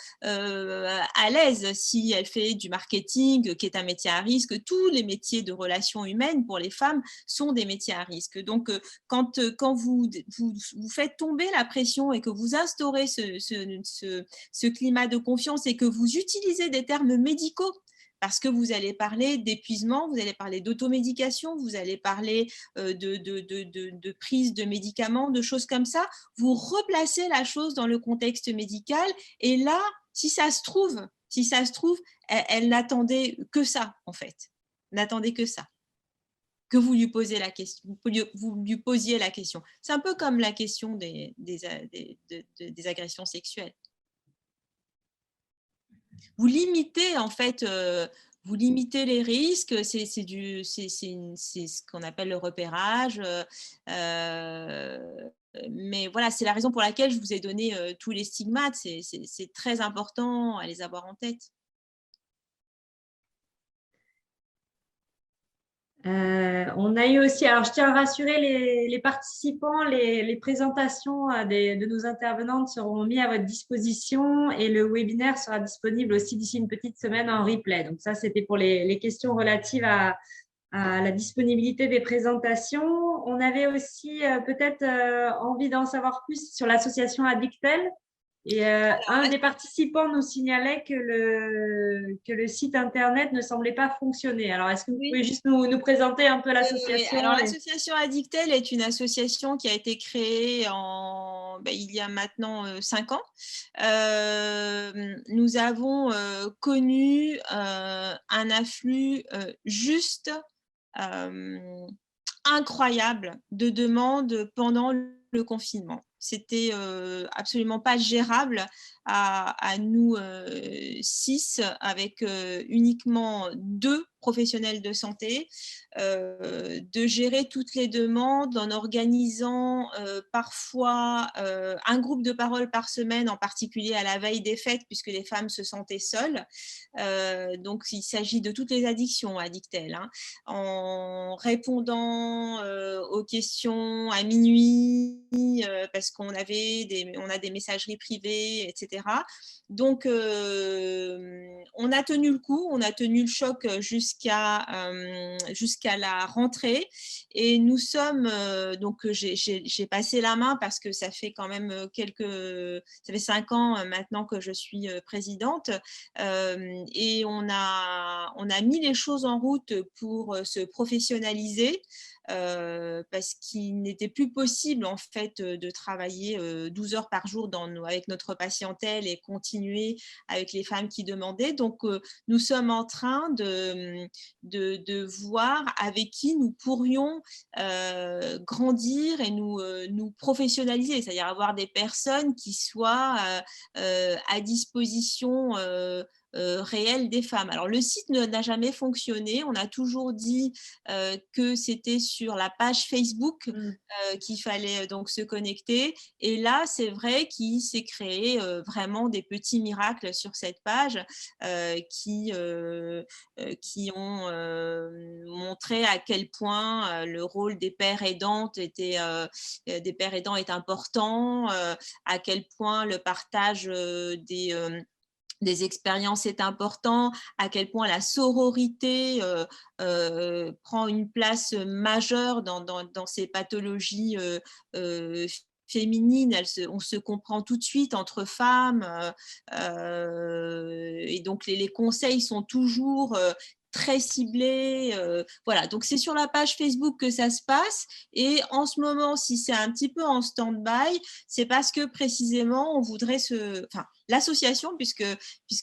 l'aise si elle fait du marketing, qui est un métier à risque. Tous les métiers de relations humaines pour les femmes sont des métiers à risque. Donc, quand vous faites tomber la pression et que vous instaurez ce climat de confiance et que vous utilisez des termes médicaux, parce que vous allez parler d'épuisement, vous allez parler d'automédication, vous allez parler de prise de médicaments, de choses comme ça, vous replacez la chose dans le contexte médical et là, si ça se trouve, elle n'attendait que ça, en fait. N'attendait que ça. Que vous lui posiez la question, vous lui posiez la question. C'est un peu comme la question des agressions sexuelles. Vous limitez en fait, vous limitez les risques. C'est ce qu'on appelle le repérage. Mais voilà, c'est la raison pour laquelle je vous ai donné tous les stigmates. C'est très important à les avoir en tête. On a eu aussi, alors je tiens à rassurer les participants, les présentations de nos intervenantes seront mises à votre disposition et le webinaire sera disponible aussi d'ici une petite semaine en replay. Donc ça, c'était pour les questions relatives à la disponibilité des présentations. On avait aussi peut-être envie d'en savoir plus sur l'association Addictel. Et un des participants nous signalait que le site internet ne semblait pas fonctionner. Alors, est-ce que vous pouvez juste nous présenter un peu l'association? Alors, l'association Addictel est une association qui a été créée il y a maintenant 5 ans. Nous avons connu un afflux juste incroyable de demandes pendant le confinement. c'était absolument pas gérable à nous 6 avec uniquement 2 professionnels de santé, de gérer toutes les demandes en organisant parfois un groupe de parole par semaine, en particulier à la veille des fêtes, puisque les femmes se sentaient seules. Donc, il s'agit de toutes les addictions, Addictel, hein, en répondant aux questions à minuit, parce qu'on a des messageries privées, etc. Donc, on a tenu le coup, on a tenu le choc jusqu'à la rentrée. Et nous sommes, donc j'ai passé la main parce que ça fait quand même ça fait 5 ans maintenant que je suis présidente. Et on a mis les choses en route pour se professionnaliser. Parce qu'il n'était plus possible en fait de travailler 12 heures par jour avec notre patientèle et continuer avec les femmes qui demandaient. Donc, nous sommes en train de voir avec qui nous pourrions grandir et nous professionnaliser, c'est-à-dire avoir des personnes qui soient à disposition réelle des femmes. Alors, le site n'a jamais fonctionné. On a toujours dit que c'était sur la page Facebook qu'il fallait donc se connecter. Et là, c'est vrai qu'il s'est créé vraiment des petits miracles sur cette page qui ont montré à quel point le rôle des pères aidants est important, à quel point le partage des expériences est important, à quel point la sororité prend une place majeure dans ces pathologies féminines. On se comprend tout de suite entre femmes, et donc les conseils sont toujours très ciblés. Voilà, donc c'est sur la page Facebook que ça se passe. Et en ce moment, si c'est un petit peu en stand-by, c'est parce que précisément, on voudrait l'association, puisque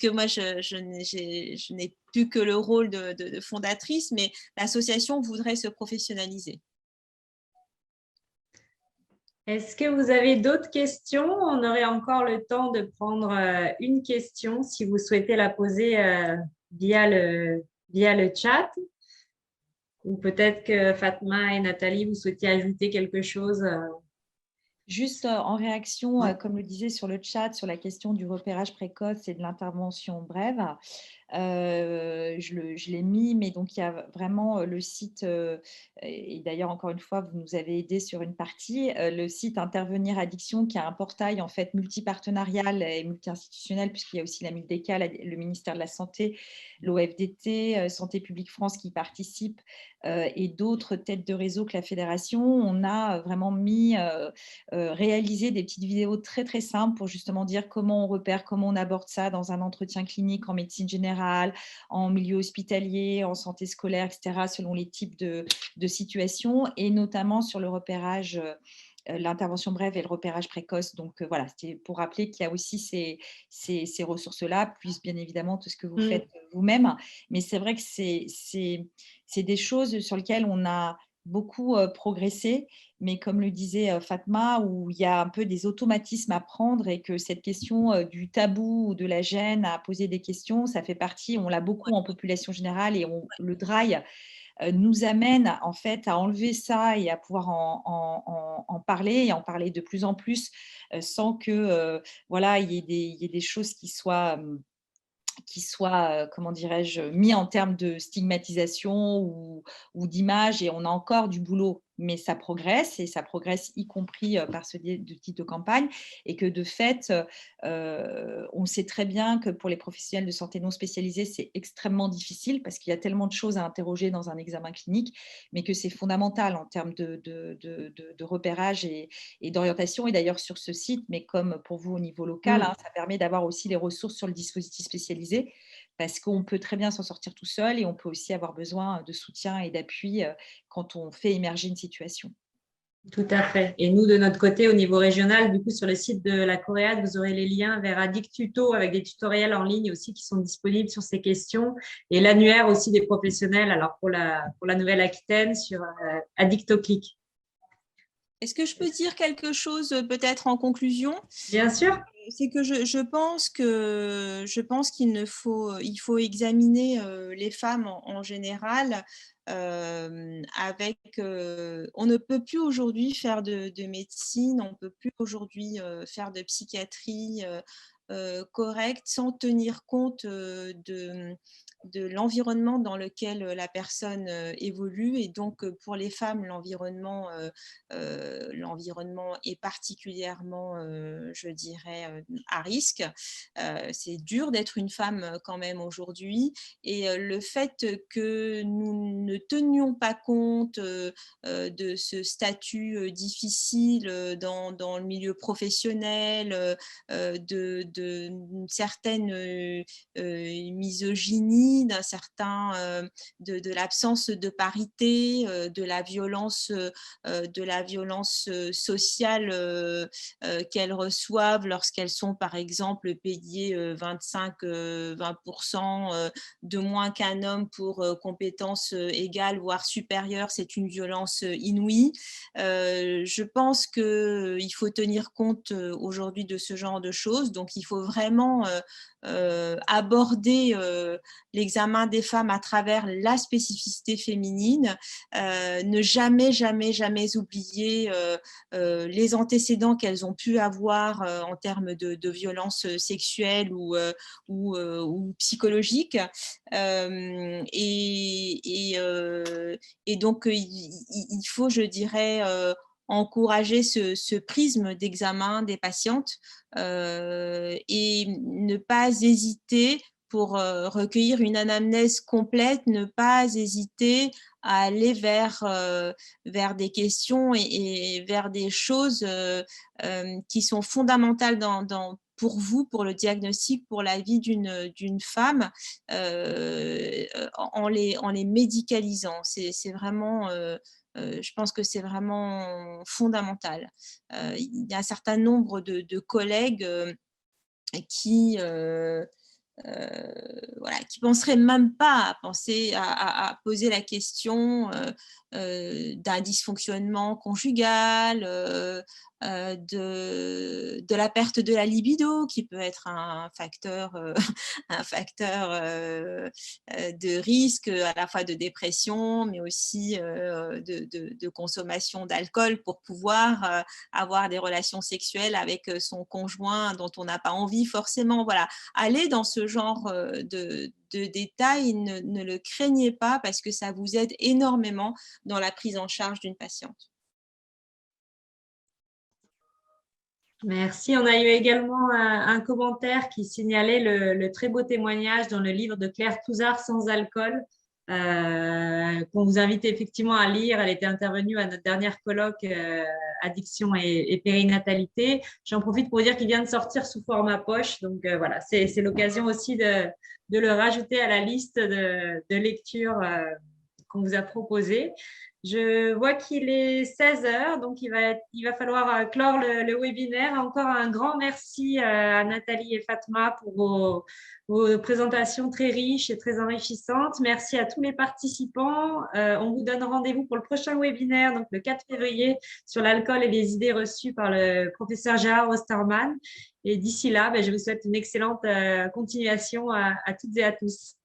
moi, je n'ai plus que le rôle de fondatrice, mais l'association voudrait se professionnaliser. Est-ce que vous avez d'autres questions? On aurait encore le temps de prendre une question si vous souhaitez la poser via le chat. Ou peut-être que Fatma et Nathalie, vous souhaitiez ajouter quelque chose. Juste en réaction, comme le disait sur le chat, sur la question du repérage précoce et de l'intervention brève, je l'ai mis, mais donc il y a vraiment le site, et d'ailleurs, encore une fois, vous nous avez aidé sur une partie, le site Intervenir Addiction, qui a un portail en fait multipartenarial et multi-institutionnel, puisqu'il y a aussi la MILDECA, le ministère de la Santé, l'OFDT, Santé publique France qui participe, et d'autres têtes de réseau que la fédération. On a vraiment réalisé des petites vidéos très très simples pour justement dire comment on repère, comment on aborde ça dans un entretien clinique en médecine générale, en milieu hospitalier, en santé scolaire, etc., selon les types de situations, et notamment sur le repérage, l'intervention brève et le repérage précoce. Donc voilà, c'était pour rappeler qu'il y a aussi ces ressources-là, plus bien évidemment tout ce que vous faites vous-même. Mais c'est vrai que c'est des choses sur lesquelles on a beaucoup progressé, mais comme le disait Fatma, où il y a un peu des automatismes à prendre, et que cette question du tabou ou de la gêne à poser des questions, ça fait partie, on l'a beaucoup en population générale, et le DRAI nous amène en fait à enlever ça et à pouvoir en parler, et en parler de plus en plus, sans que voilà, il y ait des choses qui soient comment dirais-je, mis en termes de stigmatisation ou d'image. Et on a encore du boulot, mais ça progresse, et ça progresse y compris par ce type de campagne. Et que de fait, on sait très bien que pour les professionnels de santé non spécialisés, c'est extrêmement difficile parce qu'il y a tellement de choses à interroger dans un examen clinique, mais que c'est fondamental en termes de repérage et d'orientation. Et d'ailleurs, sur ce site, mais comme pour vous au niveau local, ça permet d'avoir aussi les ressources sur le dispositif spécialisé, parce qu'on peut très bien s'en sortir tout seul, et on peut aussi avoir besoin de soutien et d'appui quand on fait émerger une situation. Tout à fait. Et nous, de notre côté, au niveau régional, du coup, sur le site de la Coréade, vous aurez les liens vers Addict Tuto avec des tutoriels en ligne aussi qui sont disponibles sur ces questions, et l'annuaire aussi des professionnels, alors pour la Nouvelle-Aquitaine, sur Addictoclick. Est-ce que je peux dire quelque chose peut-être en conclusion? Bien sûr. C'est que je pense il faut examiner les femmes en général avec. On ne peut plus aujourd'hui faire de médecine, on ne peut plus aujourd'hui faire de psychiatrie correcte sans tenir compte de l'environnement dans lequel la personne évolue. Et donc, pour les femmes, l'environnement est particulièrement, je dirais, à risque. C'est dur d'être une femme quand même aujourd'hui. Et le fait que nous ne tenions pas compte de ce statut difficile dans le milieu professionnel, d'une certaine misogynie, de l'absence de parité, de la violence sociale qu'elles reçoivent lorsqu'elles sont par exemple payées 25-20% de moins qu'un homme pour compétences égales voire supérieures. C'est une violence inouïe. Je pense qu'il faut tenir compte aujourd'hui de ce genre de choses. Donc il faut vraiment aborder l'examen des femmes à travers la spécificité féminine, ne jamais oublier les antécédents qu'elles ont pu avoir en termes de violences sexuelles ou psychologiques. Et donc, il faut, je dirais, encourager ce prisme d'examen des patientes et ne pas hésiter pour recueillir une anamnèse complète, ne pas hésiter à aller vers des questions et vers des choses qui sont fondamentales pour vous, pour le diagnostic, pour la vie d'une femme, en les médicalisant. C'est vraiment... je pense que c'est vraiment fondamental. Il y a un certain nombre de collègues qui voilà, qui penseraient même pas à poser la question d'un dysfonctionnement conjugal, de la perte de la libido, qui peut être un facteur de risque à la fois de dépression, mais aussi de consommation d'alcool pour pouvoir avoir des relations sexuelles avec son conjoint dont on n'a pas envie forcément. Voilà, aller dans ce genre de détails, ne le craignez pas parce que ça vous aide énormément dans la prise en charge d'une patiente. Merci. On a eu également un commentaire qui signalait le très beau témoignage dans le livre de Claire Touzard, Sans alcool, qu'on vous invite effectivement à lire. Elle était intervenue à notre dernière colloque addiction et périnatalité. J'en profite pour vous dire qu'il vient de sortir sous format poche. Donc voilà, c'est l'occasion aussi de le rajouter à la liste de lectures qu'on vous a proposées. Je vois qu'il est 16 heures, donc il va falloir clore le webinaire. Encore un grand merci à Nathalie et Fatma pour vos présentations très riches et très enrichissantes. Merci à tous les participants. On vous donne rendez-vous pour le prochain webinaire, donc le 4 février, sur l'alcool et les idées reçues par le professeur Gérard Osterman. Et d'ici là, je vous souhaite une excellente continuation à toutes et à tous.